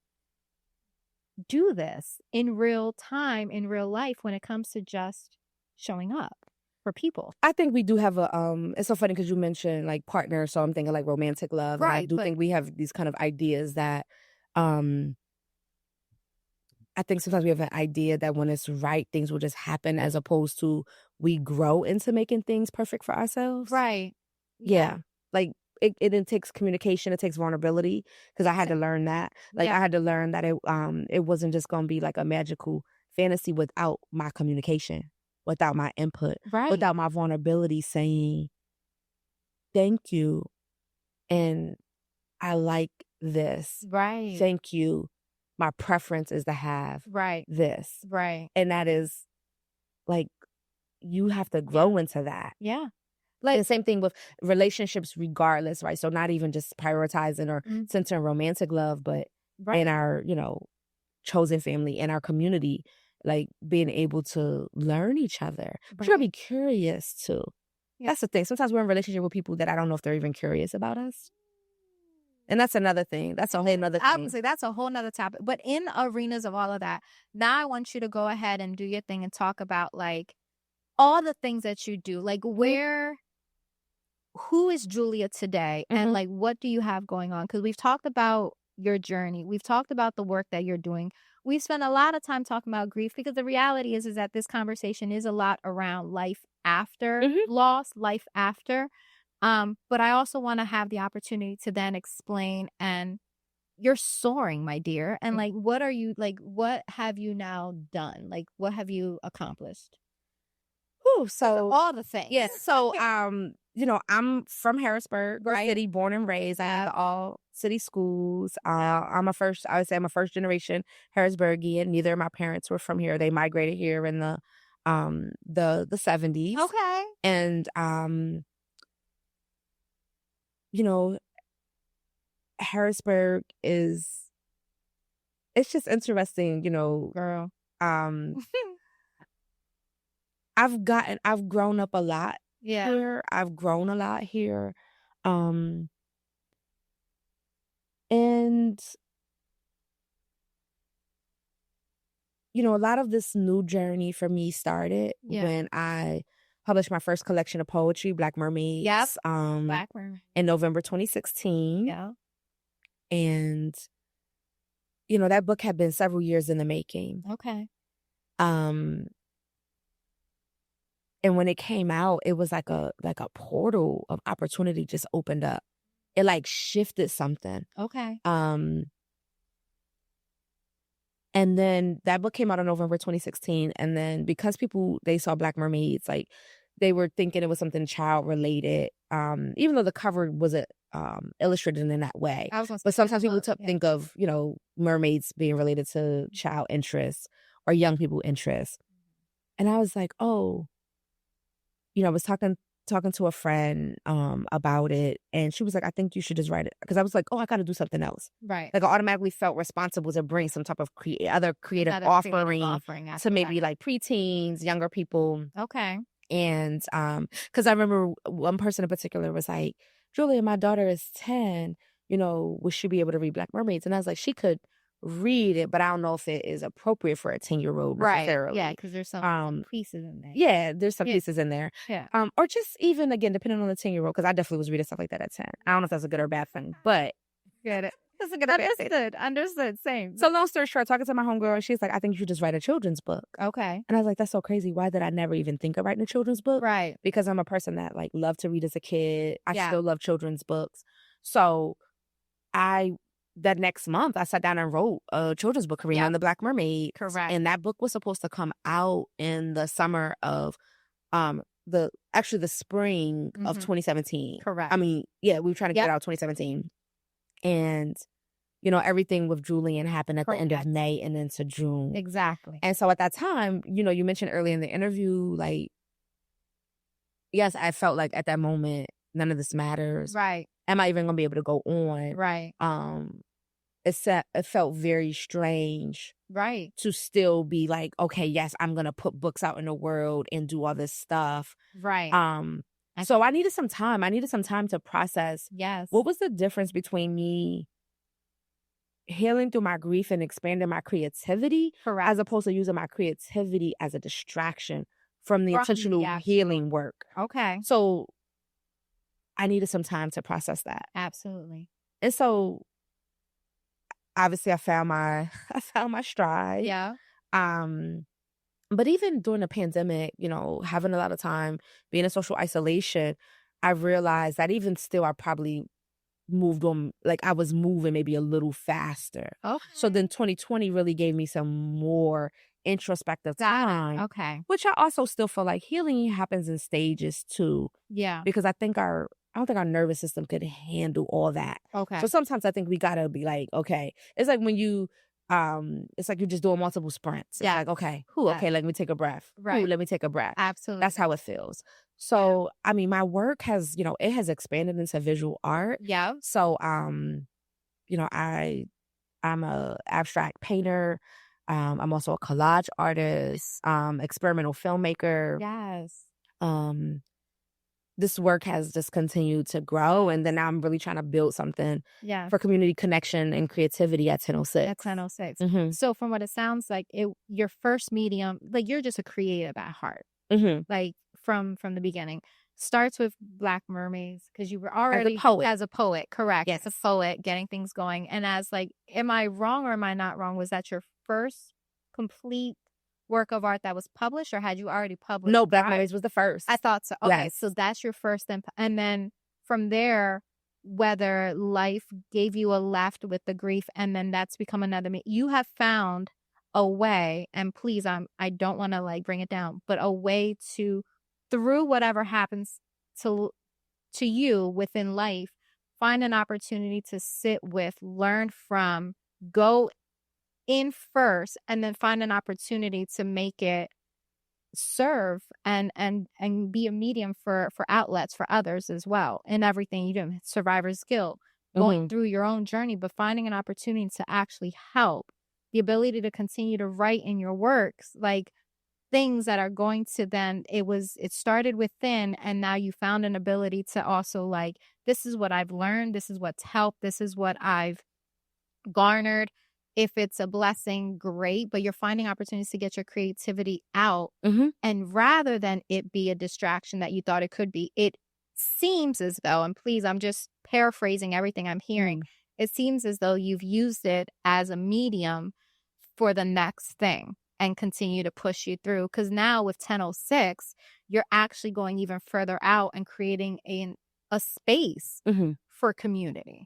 [SPEAKER 2] do this in real time, in real life, when it comes to just showing up for people?
[SPEAKER 1] I think we do have it's so funny because you mentioned partner. So I'm thinking romantic love.
[SPEAKER 2] Right.
[SPEAKER 1] And I do think we have these kind of ideas that, I think sometimes we have an idea that when it's right, things will just happen, as opposed to we grow into making things perfect for ourselves.
[SPEAKER 2] Right.
[SPEAKER 1] Yeah. It takes communication. It takes vulnerability, because I had to learn that. I had to learn that it wasn't just going to be a magical fantasy without my communication, without my input, without my vulnerability saying, thank you. And I like this.
[SPEAKER 2] Right.
[SPEAKER 1] Thank you. My preference is to have this.
[SPEAKER 2] Right.
[SPEAKER 1] And that is you have to grow into that.
[SPEAKER 2] Yeah.
[SPEAKER 1] The same thing with relationships regardless, right? So not even just prioritizing or centering romantic love, but in our, chosen family, in our community, being able to learn each other. But you gotta be curious too. Yeah. That's the thing. Sometimes we're in a relationship with people that I don't know if they're even curious about us. And that's another thing. That's a whole nother thing.
[SPEAKER 2] I would say that's a whole nother topic. But in arenas of all of that, now I want you to go ahead and do your thing and talk about all the things that you do. Who is Julia today? And what do you have going on? Because we've talked about your journey. We've talked about the work that you're doing. we spend a lot of time talking about grief because the reality is that this conversation is a lot around life after loss, life after. But I also want to have the opportunity to then explain, and you're soaring, my dear. And like, what have you now done? Like, what have you accomplished?
[SPEAKER 1] So
[SPEAKER 2] all the things.
[SPEAKER 1] Yeah. So, I'm from Harrisburg City, born and raised. I had all city schools. I'm a first generation Harrisburgian. Neither of my parents were from here. They migrated here in the 70s.
[SPEAKER 2] Okay.
[SPEAKER 1] And, Harrisburg it's just interesting,
[SPEAKER 2] Girl.
[SPEAKER 1] I've grown up a lot
[SPEAKER 2] Yeah.
[SPEAKER 1] here. I've grown a lot here. And a lot of this new journey for me started when I published my first collection of poetry, Black Mermaids.
[SPEAKER 2] Yep. Black Mermaid.
[SPEAKER 1] In November 2016.
[SPEAKER 2] Yeah.
[SPEAKER 1] And that book had been several years in the making.
[SPEAKER 2] Okay.
[SPEAKER 1] And when it came out, it was like a portal of opportunity just opened up. It like shifted something.
[SPEAKER 2] Okay.
[SPEAKER 1] And then that book came out in November 2016. And then because they saw Black Mermaids, like they were thinking it was something child related. Even though the cover wasn't illustrated in that way. But sometimes people think of, mermaids being related to child interests or young people interests. And I was like, oh, I was talking to a friend about it, and she was like, I think you should just write it. Because I was like, oh, I got to do something else.
[SPEAKER 2] Right.
[SPEAKER 1] Like I automatically felt responsible to bring some type of other creative offering to maybe like preteens, younger people.
[SPEAKER 2] Okay.
[SPEAKER 1] And because I remember one person in particular was like, Julia, my daughter is 10, would she be able to read Black Mermaids? And I was like, she could read it, but I don't know if it is appropriate for a 10-year-old necessarily.
[SPEAKER 2] Yeah, because there's some pieces in there.
[SPEAKER 1] Yeah, there's some pieces in there.
[SPEAKER 2] Yeah.
[SPEAKER 1] Or just even, again, depending on the 10-year-old, because I definitely was reading stuff like that at 10. I don't know if that's a good or bad thing, but
[SPEAKER 2] get it.
[SPEAKER 1] That's a good or bad thing.
[SPEAKER 2] Understood. Same.
[SPEAKER 1] So long story short, talking to my homegirl, and she's like, I think you should just write a children's book.
[SPEAKER 2] Okay.
[SPEAKER 1] And I was like, that's so crazy. Why did I never even think of writing a children's book?
[SPEAKER 2] Right.
[SPEAKER 1] Because I'm a person that like loved to read as a kid. I still love children's books. So that next month, I sat down and wrote a children's book, Karina and the Black Mermaid.
[SPEAKER 2] Correct.
[SPEAKER 1] And that book was supposed to come out in the summer of the spring of 2017.
[SPEAKER 2] Correct.
[SPEAKER 1] I mean, we were trying to get it out 2017. And, everything with Julian happened at the end of May and into June.
[SPEAKER 2] Exactly.
[SPEAKER 1] And so at that time, you mentioned earlier in the interview, like, yes, I felt like at that moment, none of this matters.
[SPEAKER 2] Right.
[SPEAKER 1] Am I even going to be able to go on?
[SPEAKER 2] Right.
[SPEAKER 1] It felt very strange.
[SPEAKER 2] Right.
[SPEAKER 1] To still be like, okay, yes, I'm going to put books out in the world and do all this stuff.
[SPEAKER 2] Right.
[SPEAKER 1] So I needed some time. I needed some time to process.
[SPEAKER 2] Yes.
[SPEAKER 1] What was the difference between me healing through my grief and expanding my creativity, as opposed to using my creativity as a distraction from the intentional healing work?
[SPEAKER 2] Okay.
[SPEAKER 1] So I needed some time to process that.
[SPEAKER 2] Absolutely.
[SPEAKER 1] And so obviously I found my stride.
[SPEAKER 2] Yeah.
[SPEAKER 1] But even during the pandemic, having a lot of time, being in social isolation, I realized that even still I probably moved on, like I was moving maybe a little faster.
[SPEAKER 2] Okay.
[SPEAKER 1] So then 2020 really gave me some more introspective time.
[SPEAKER 2] Okay.
[SPEAKER 1] Which I also still feel like healing happens in stages too.
[SPEAKER 2] Yeah.
[SPEAKER 1] Because I don't think our nervous system could handle all that.
[SPEAKER 2] Okay.
[SPEAKER 1] So sometimes I think we gotta be like, okay. It's like when you it's like you're just doing multiple sprints. It's like, okay, let me take a breath.
[SPEAKER 2] Right.
[SPEAKER 1] Let me take a breath.
[SPEAKER 2] Absolutely.
[SPEAKER 1] That's how it feels. So, I mean, my work has, it has expanded into visual art.
[SPEAKER 2] Yeah.
[SPEAKER 1] So, I'm a abstract painter. I'm also a collage artist, experimental filmmaker.
[SPEAKER 2] Yes.
[SPEAKER 1] This work has just continued to grow, and then now I'm really trying to build something for community connection and creativity at 1006.
[SPEAKER 2] At 1006.
[SPEAKER 1] Mm-hmm.
[SPEAKER 2] So from what it sounds like, your first medium, like you're just a creative at heart.
[SPEAKER 1] Mm-hmm.
[SPEAKER 2] Like from the beginning. Starts with Black Mermaids because you were already as a poet, correct?
[SPEAKER 1] Yes.
[SPEAKER 2] As a poet, getting things going. And as like, am I wrong or am I not wrong? Was that your first complete work of art that was published, or had you already published?
[SPEAKER 1] No, Black Memories was the first.
[SPEAKER 2] I thought so. Okay,
[SPEAKER 1] Yes.
[SPEAKER 2] so that's your first, and then from there, whether life gave you a left with the grief, and then that's become another. You have found a way, and please, I don't want to like bring it down, but a way to, through whatever happens to you within life, find an opportunity to sit with, learn from, go in first, and then find an opportunity to make it serve and be a medium for outlets for others as well. And everything you do, survivor's guilt, going through your own journey, but finding an opportunity to actually help, the ability to continue to write in your works, like things that are going to then, it started within, and now you found an ability to also like, this is what I've learned, this is what's helped, this is what I've garnered. If it's a blessing, great, but you're finding opportunities to get your creativity out. And rather than it be a distraction that you thought it could be, it seems as though, and please, I'm just paraphrasing everything I'm hearing, it seems as though you've used it as a medium for the next thing and continue to push you through. Because now with 1006, you're actually going even further out and creating a space for community.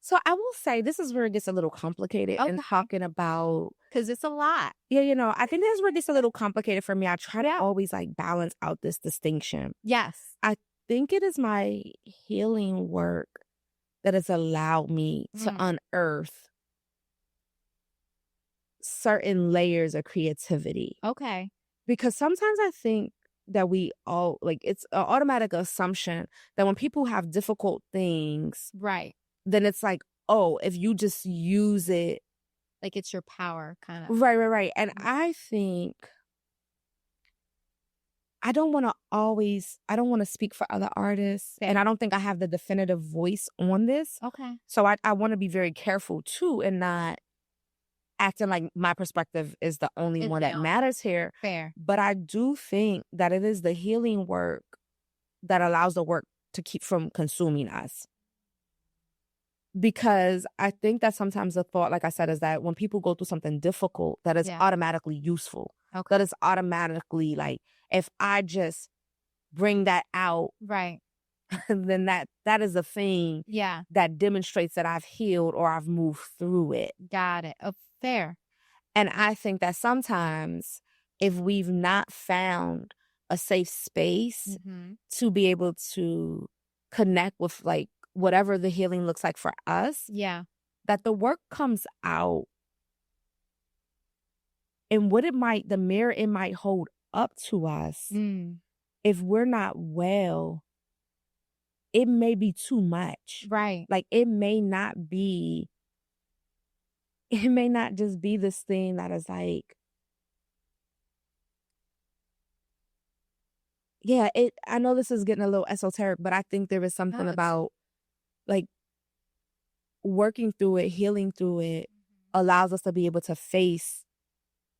[SPEAKER 1] So I will say this is where it gets a little complicated in talking about,
[SPEAKER 2] because it's a lot.
[SPEAKER 1] Yeah, I think this is where it gets a little complicated for me. I try to always like balance out this distinction.
[SPEAKER 2] Yes.
[SPEAKER 1] I think it is my healing work that has allowed me to unearth certain layers of creativity.
[SPEAKER 2] Okay.
[SPEAKER 1] Because sometimes I think that we all, like, it's an automatic assumption that when people have difficult things,
[SPEAKER 2] right,
[SPEAKER 1] then it's like, oh, if you just use it,
[SPEAKER 2] like it's your power kind of.
[SPEAKER 1] Right. And I think I don't want to speak for other artists. And I don't think I have the definitive voice on this.
[SPEAKER 2] Okay.
[SPEAKER 1] So I want to be very careful too, and not acting like my perspective is the only one that matters here.
[SPEAKER 2] Fair.
[SPEAKER 1] But I do think that it is the healing work that allows the work to keep from consuming us. Because I think that sometimes the thought, like I said, is that when people go through something difficult, that is automatically useful.
[SPEAKER 2] Okay.
[SPEAKER 1] That is automatically like, if I just bring that out,
[SPEAKER 2] right,
[SPEAKER 1] then that is a thing that demonstrates that I've healed or I've moved through it.
[SPEAKER 2] Got it. Oh, fair.
[SPEAKER 1] And I think that sometimes if we've not found a safe space to be able to connect with like whatever the healing looks like for us, that the work comes out, and the mirror it might hold up to us, if we're not well, it may be too much.
[SPEAKER 2] Right.
[SPEAKER 1] Like it may not just be this thing that is like, I know this is getting a little esoteric, but I think there is something about like working through it, healing through it, allows us to be able to face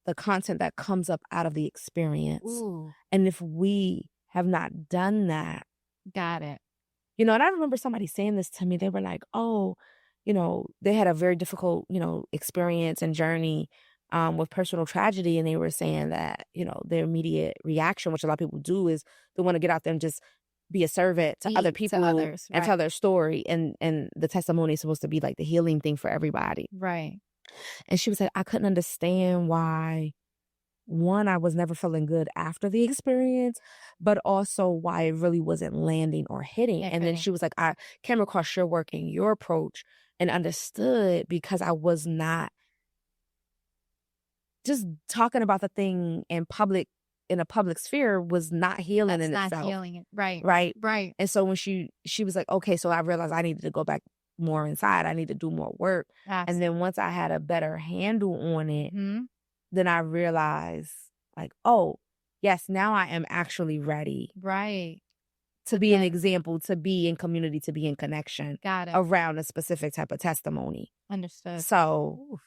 [SPEAKER 1] the content that comes up out of the experience.
[SPEAKER 2] Ooh.
[SPEAKER 1] And if we have not done that.
[SPEAKER 2] Got it.
[SPEAKER 1] And I remember somebody saying this to me. They were like, oh, they had a very difficult, experience and journey with personal tragedy. And they were saying that, their immediate reaction, which a lot of people do, is they want to get out there and just be a servant to other people,
[SPEAKER 2] to others,
[SPEAKER 1] and tell their story. And the testimony is supposed to be like the healing thing for everybody.
[SPEAKER 2] Right.
[SPEAKER 1] And she was like, I couldn't understand why, one, I was never feeling good after the experience, but also why it really wasn't landing or hitting. And then she was like, I came across your work and your approach and understood, because I was not just talking about the thing in a public sphere was not healing.
[SPEAKER 2] That's
[SPEAKER 1] in
[SPEAKER 2] not
[SPEAKER 1] itself.
[SPEAKER 2] Healing it. Right.
[SPEAKER 1] Right. And so when she was like, okay, so I realized I needed to go back more inside. I need to do more work.
[SPEAKER 2] Absolutely.
[SPEAKER 1] And then once I had a better handle on it, then I realized like, oh, yes, now I am actually ready.
[SPEAKER 2] Right.
[SPEAKER 1] To be an example, to be in community, to be in connection.
[SPEAKER 2] Got it.
[SPEAKER 1] Around a specific type of testimony.
[SPEAKER 2] Understood.
[SPEAKER 1] So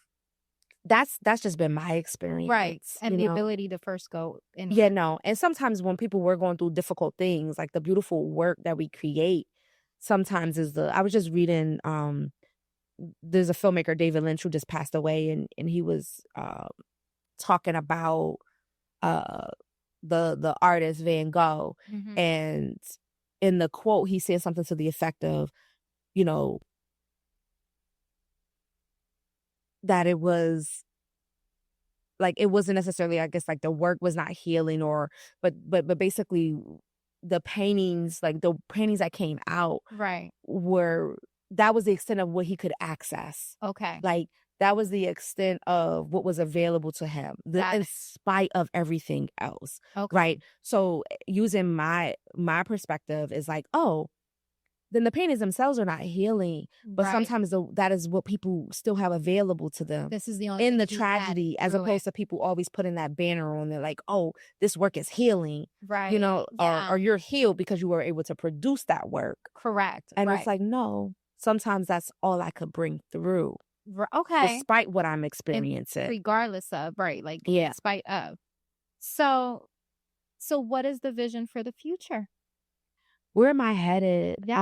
[SPEAKER 1] that's just been my experience.
[SPEAKER 2] Right. And the ability to first go in.
[SPEAKER 1] Yeah, no. And sometimes when people were going through difficult things, like the beautiful work that we create, sometimes I was just reading there's a filmmaker, David Lynch, who just passed away, and he was talking about the artist Van Gogh, and in the quote he said something to the effect of, you know, that it was like, it wasn't necessarily, I guess, like the work was not healing, or but basically the paintings, like the paintings that came out,
[SPEAKER 2] right,
[SPEAKER 1] were, that was the extent of what he could access.
[SPEAKER 2] okay,
[SPEAKER 1] Like, that was the extent of what was available to him, in spite of everything else.
[SPEAKER 2] okay,
[SPEAKER 1] Right. So using my perspective is like, oh, then the paintings themselves are not healing, but
[SPEAKER 2] right.
[SPEAKER 1] sometimes that is what people still have available to them
[SPEAKER 2] This is the only
[SPEAKER 1] in the
[SPEAKER 2] thing you had
[SPEAKER 1] tragedy, as
[SPEAKER 2] through
[SPEAKER 1] opposed
[SPEAKER 2] it.
[SPEAKER 1] to people always putting that banner on there like, oh, this work is healing,
[SPEAKER 2] Right,
[SPEAKER 1] you know,
[SPEAKER 2] yeah,
[SPEAKER 1] or you're healed because you were able to produce that work.
[SPEAKER 2] correct,
[SPEAKER 1] And
[SPEAKER 2] right,
[SPEAKER 1] it's like, no, sometimes that's all I could bring through,
[SPEAKER 2] okay,
[SPEAKER 1] despite what I'm
[SPEAKER 2] and
[SPEAKER 1] experiencing.
[SPEAKER 2] regardless of, right, like,
[SPEAKER 1] Yeah.
[SPEAKER 2] in spite of. So what is the vision for the future?
[SPEAKER 1] Where am I headed?
[SPEAKER 2] Yeah.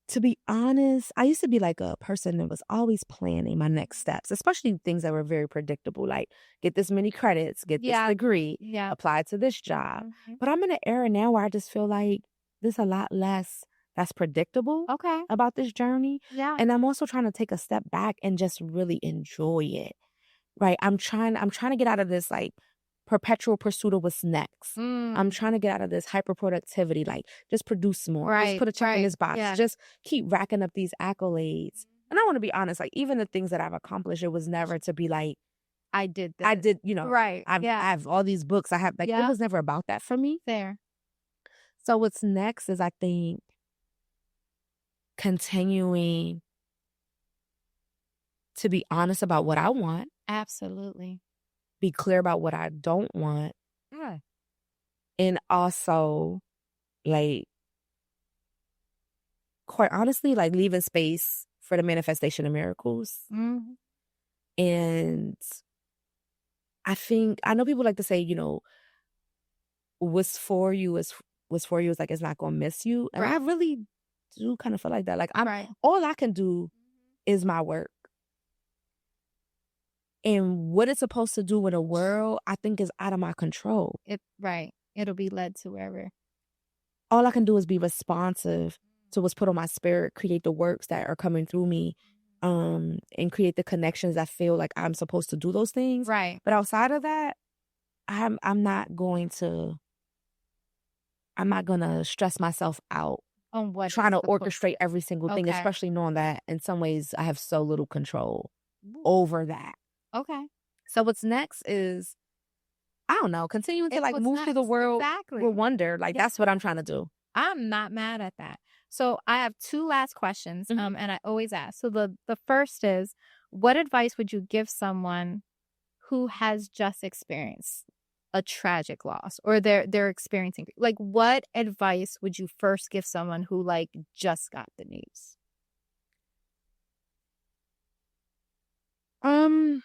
[SPEAKER 1] To be honest, I used to be like a person that was always planning my next steps, especially things that were very predictable, like get this many credits, get this
[SPEAKER 2] Yeah,
[SPEAKER 1] degree,
[SPEAKER 2] yeah,
[SPEAKER 1] apply to this job.
[SPEAKER 2] mhm,
[SPEAKER 1] But I'm in an era now where I just feel like there's a lot less that's predictable
[SPEAKER 2] okay,
[SPEAKER 1] about this journey.
[SPEAKER 2] yeah,
[SPEAKER 1] And I'm also trying to take a step back and just really enjoy it. Right. I'm trying to get out of this like perpetual pursuit of what's next. I'm
[SPEAKER 2] mm,
[SPEAKER 1] trying to get out of this hyper productivity, like just produce more, just
[SPEAKER 2] right,
[SPEAKER 1] put a check in
[SPEAKER 2] right,
[SPEAKER 1] this box,
[SPEAKER 2] yeah,
[SPEAKER 1] just keep racking up these accolades. And I want to be honest, like even the things that I've accomplished, it was never to be like,
[SPEAKER 2] I did
[SPEAKER 1] I
[SPEAKER 2] this,
[SPEAKER 1] did, you know,
[SPEAKER 2] right,
[SPEAKER 1] I
[SPEAKER 2] yeah,
[SPEAKER 1] have all these books. I have, like, it
[SPEAKER 2] yeah,
[SPEAKER 1] was never about that for me.
[SPEAKER 2] fair,
[SPEAKER 1] So what's next is, I think, continuing to be honest about what I want,
[SPEAKER 2] absolutely,
[SPEAKER 1] be clear about what I don't want,
[SPEAKER 2] yeah,
[SPEAKER 1] and also, like, quite honestly, like, leaving space for the manifestation of miracles.
[SPEAKER 2] mhm,
[SPEAKER 1] And I know people like to say, you know, what's for you is like, it's not gonna miss you. And I
[SPEAKER 2] right,
[SPEAKER 1] really do kind of feel like that. Like,
[SPEAKER 2] right,
[SPEAKER 1] all I can do is my work. And what it's supposed to do in the world, I think, is out of my control.
[SPEAKER 2] right, it'll be led to wherever,
[SPEAKER 1] All I can do is be responsive to what's put on my spirit, create the works that are coming through me, and create the connections that feel like I'm supposed to do those things.
[SPEAKER 2] right,
[SPEAKER 1] But outside of that, I'm not going to I'm not gonna stress myself out
[SPEAKER 2] on what
[SPEAKER 1] trying
[SPEAKER 2] is
[SPEAKER 1] to
[SPEAKER 2] supposed,
[SPEAKER 1] orchestrate every single thing,
[SPEAKER 2] okay,
[SPEAKER 1] especially knowing that in some ways I have so little control
[SPEAKER 2] Ooh,
[SPEAKER 1] over that.
[SPEAKER 2] okay,
[SPEAKER 1] So what's next is, I don't know, continuing to
[SPEAKER 2] it's
[SPEAKER 1] like
[SPEAKER 2] what's
[SPEAKER 1] move through the
[SPEAKER 2] next,
[SPEAKER 1] world
[SPEAKER 2] exactly,
[SPEAKER 1] with wonder. Like,
[SPEAKER 2] yeah.
[SPEAKER 1] that's what I'm trying to do.
[SPEAKER 2] I'm not mad at that. So I have two last questions,
[SPEAKER 1] Mhm.
[SPEAKER 2] and I always ask. So the first is, what advice would you give someone who has just experienced a tragic loss, or they're experiencing, like, what advice would you first give someone who like just got the news?
[SPEAKER 1] Um,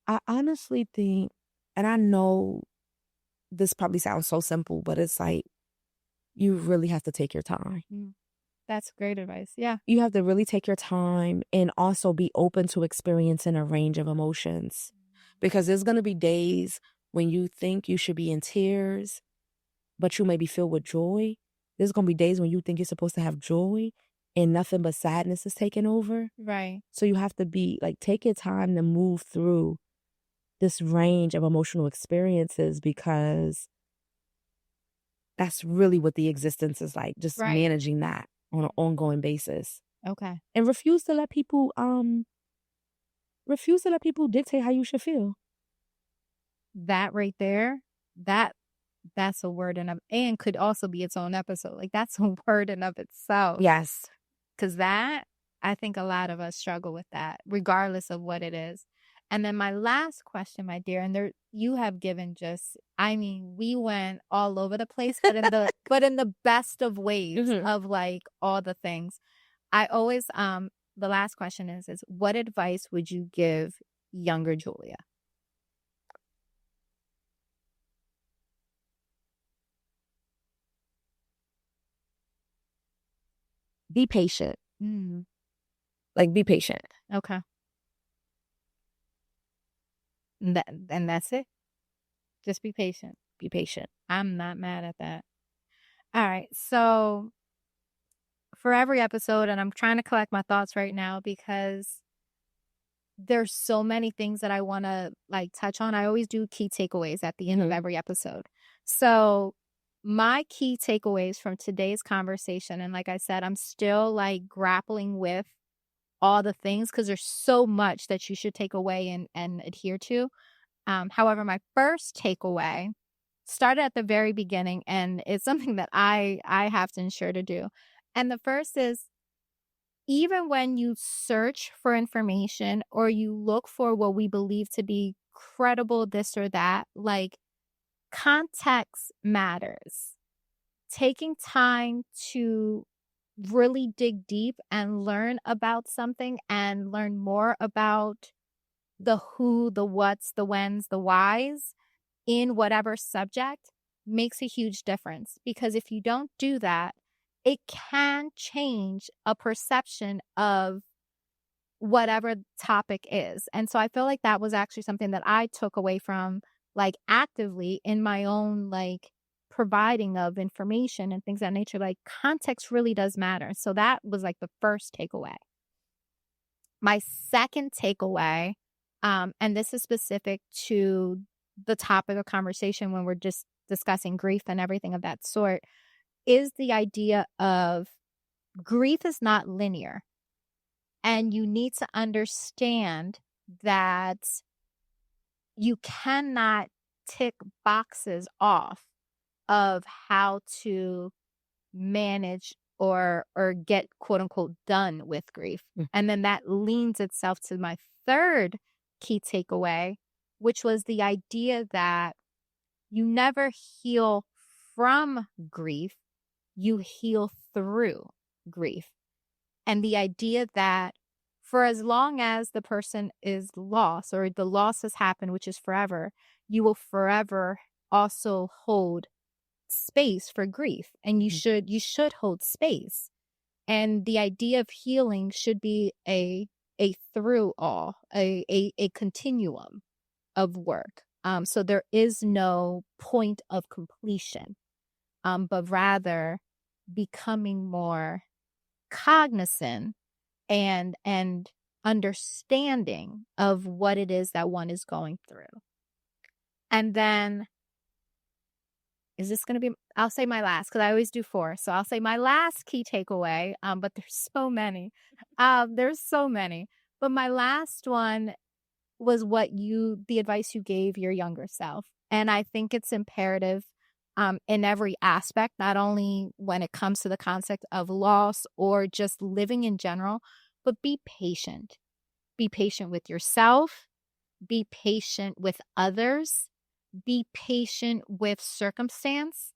[SPEAKER 1] I honestly think, and I know this probably sounds so simple, but it's like, you really have to take your time.
[SPEAKER 2] Mm, that's great advice. Yeah.
[SPEAKER 1] You have to really take your time and also be open to experiencing a range of emotions, because there's going to be days when you think you should be in tears, but you may be filled with joy. There's going to be days when you think you're supposed to have joy and nothing but sadness is taking over.
[SPEAKER 2] Right.
[SPEAKER 1] So you have to be like, take your time to move through this range of emotional experiences, because that's really what the existence is like, just
[SPEAKER 2] Right.
[SPEAKER 1] managing that on an ongoing basis.
[SPEAKER 2] Okay.
[SPEAKER 1] And refuse to let people dictate how you should feel.
[SPEAKER 2] That right there, that's a word in of, and could also be its own episode. Like, that's a word in of itself.
[SPEAKER 1] Yes.
[SPEAKER 2] Because that, I think a lot of us struggle with that, regardless of what it is. And then my last question, my dear, and there you have given just, I mean, we went all over the place, but in the best of ways
[SPEAKER 1] Mhm.
[SPEAKER 2] of like all the things. I always the last question is what advice would you give younger Julia?
[SPEAKER 1] be patient. Like, be patient.
[SPEAKER 2] Okay. And that's it. Just be patient.
[SPEAKER 1] Be patient.
[SPEAKER 2] I'm not mad at that. All right. So for every episode, and I'm trying to collect my thoughts right now because there's so many things that I want to like touch on. I always do key takeaways at the end of every episode. So my key takeaways from today's conversation, and like I said, I'm still like grappling with all the things because there's so much that you should take away and adhere to. However, my first takeaway started at the very beginning, and it's something that I have to ensure to do. And the first is, even when you search for information or you look for what we believe to be credible this or that, like, context matters. Taking time to really dig deep and learn about something and learn more about the who, the whats, the whens, the whys in whatever subject makes a huge difference. Because if you don't do that, it can change a perception of whatever topic is. And so I feel like that was actually something that I took away from, like, actively in my own, like, providing of information and things of that nature. Like, context really does matter. So that was like the first takeaway. My second takeaway, and this is specific to the topic of conversation when we're just discussing grief and everything of that sort, is the idea of grief is not linear. And you need to understand that you cannot tick boxes off of how to manage or get quote unquote done with grief. And then that leans itself to my third key takeaway, which was the idea that you never heal from grief, you heal through grief. And the idea that for as long as the person is lost or the loss has happened, which is forever, you will forever also hold space for grief, and you should hold space. And the idea of healing should be a through all, a continuum of work. So there is no point of completion, but rather becoming more cognizant and understanding of what it is that one is going through. And then, is this going to be, I'll say my last, because I always do 4. So I'll say my last key takeaway, but there's so many. There's so many. But my last one was the advice you gave your younger self. And I think it's imperative in every aspect, not only when it comes to the concept of loss or just living in general, but be patient. Be patient with yourself. Be patient with others. Be patient with circumstance.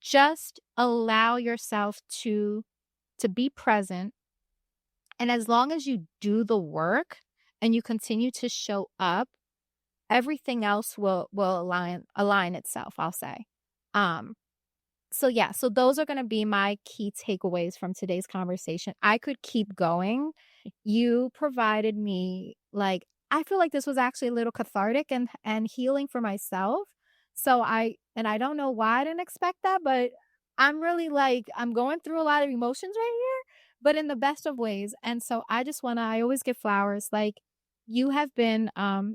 [SPEAKER 2] Just allow yourself to be present. And as long as you do the work and you continue to show up, everything else will align itself, I'll say. So those are going to be my key takeaways from today's conversation. I could keep going. You provided me, like, I feel like this was actually a little cathartic and healing for myself. So I don't know why I didn't expect that, but I'm really I'm going through a lot of emotions right here, but in the best of ways. And so I always give flowers. Like, you have been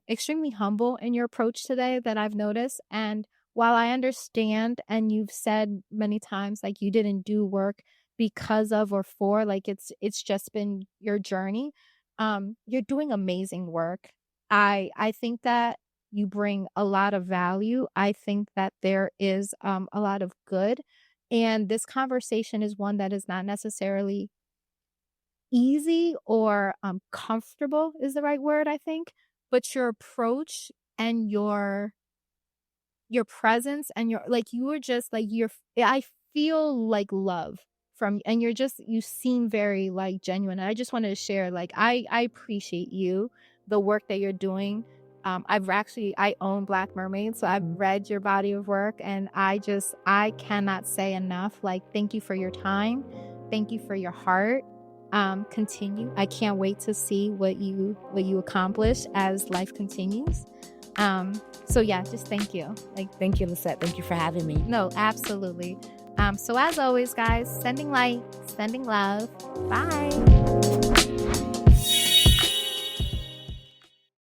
[SPEAKER 2] extremely humble in your approach today that I've noticed. And while I understand, and you've said many times, like, you didn't do work because of or for, like, it's just been your journey. You're doing amazing work. I think that you bring a lot of value. I think that there is a lot of good. And this conversation is one that is not necessarily easy or comfortable is the right word, I think. But your approach and your presence and you are just like, I feel like love from, and you seem very like genuine. And I just wanted to share, like, I appreciate you, the work that you're doing. I own Black Mermaid, so I've read your body of work, and I cannot say enough. Like, thank you for your time. Thank you for your heart. Continue. I can't wait to see what you accomplish as life continues. So yeah, just thank you.
[SPEAKER 1] Thank you, Lissette. Thank you for having me.
[SPEAKER 2] No, absolutely. So as always, guys, sending light, sending love. Bye.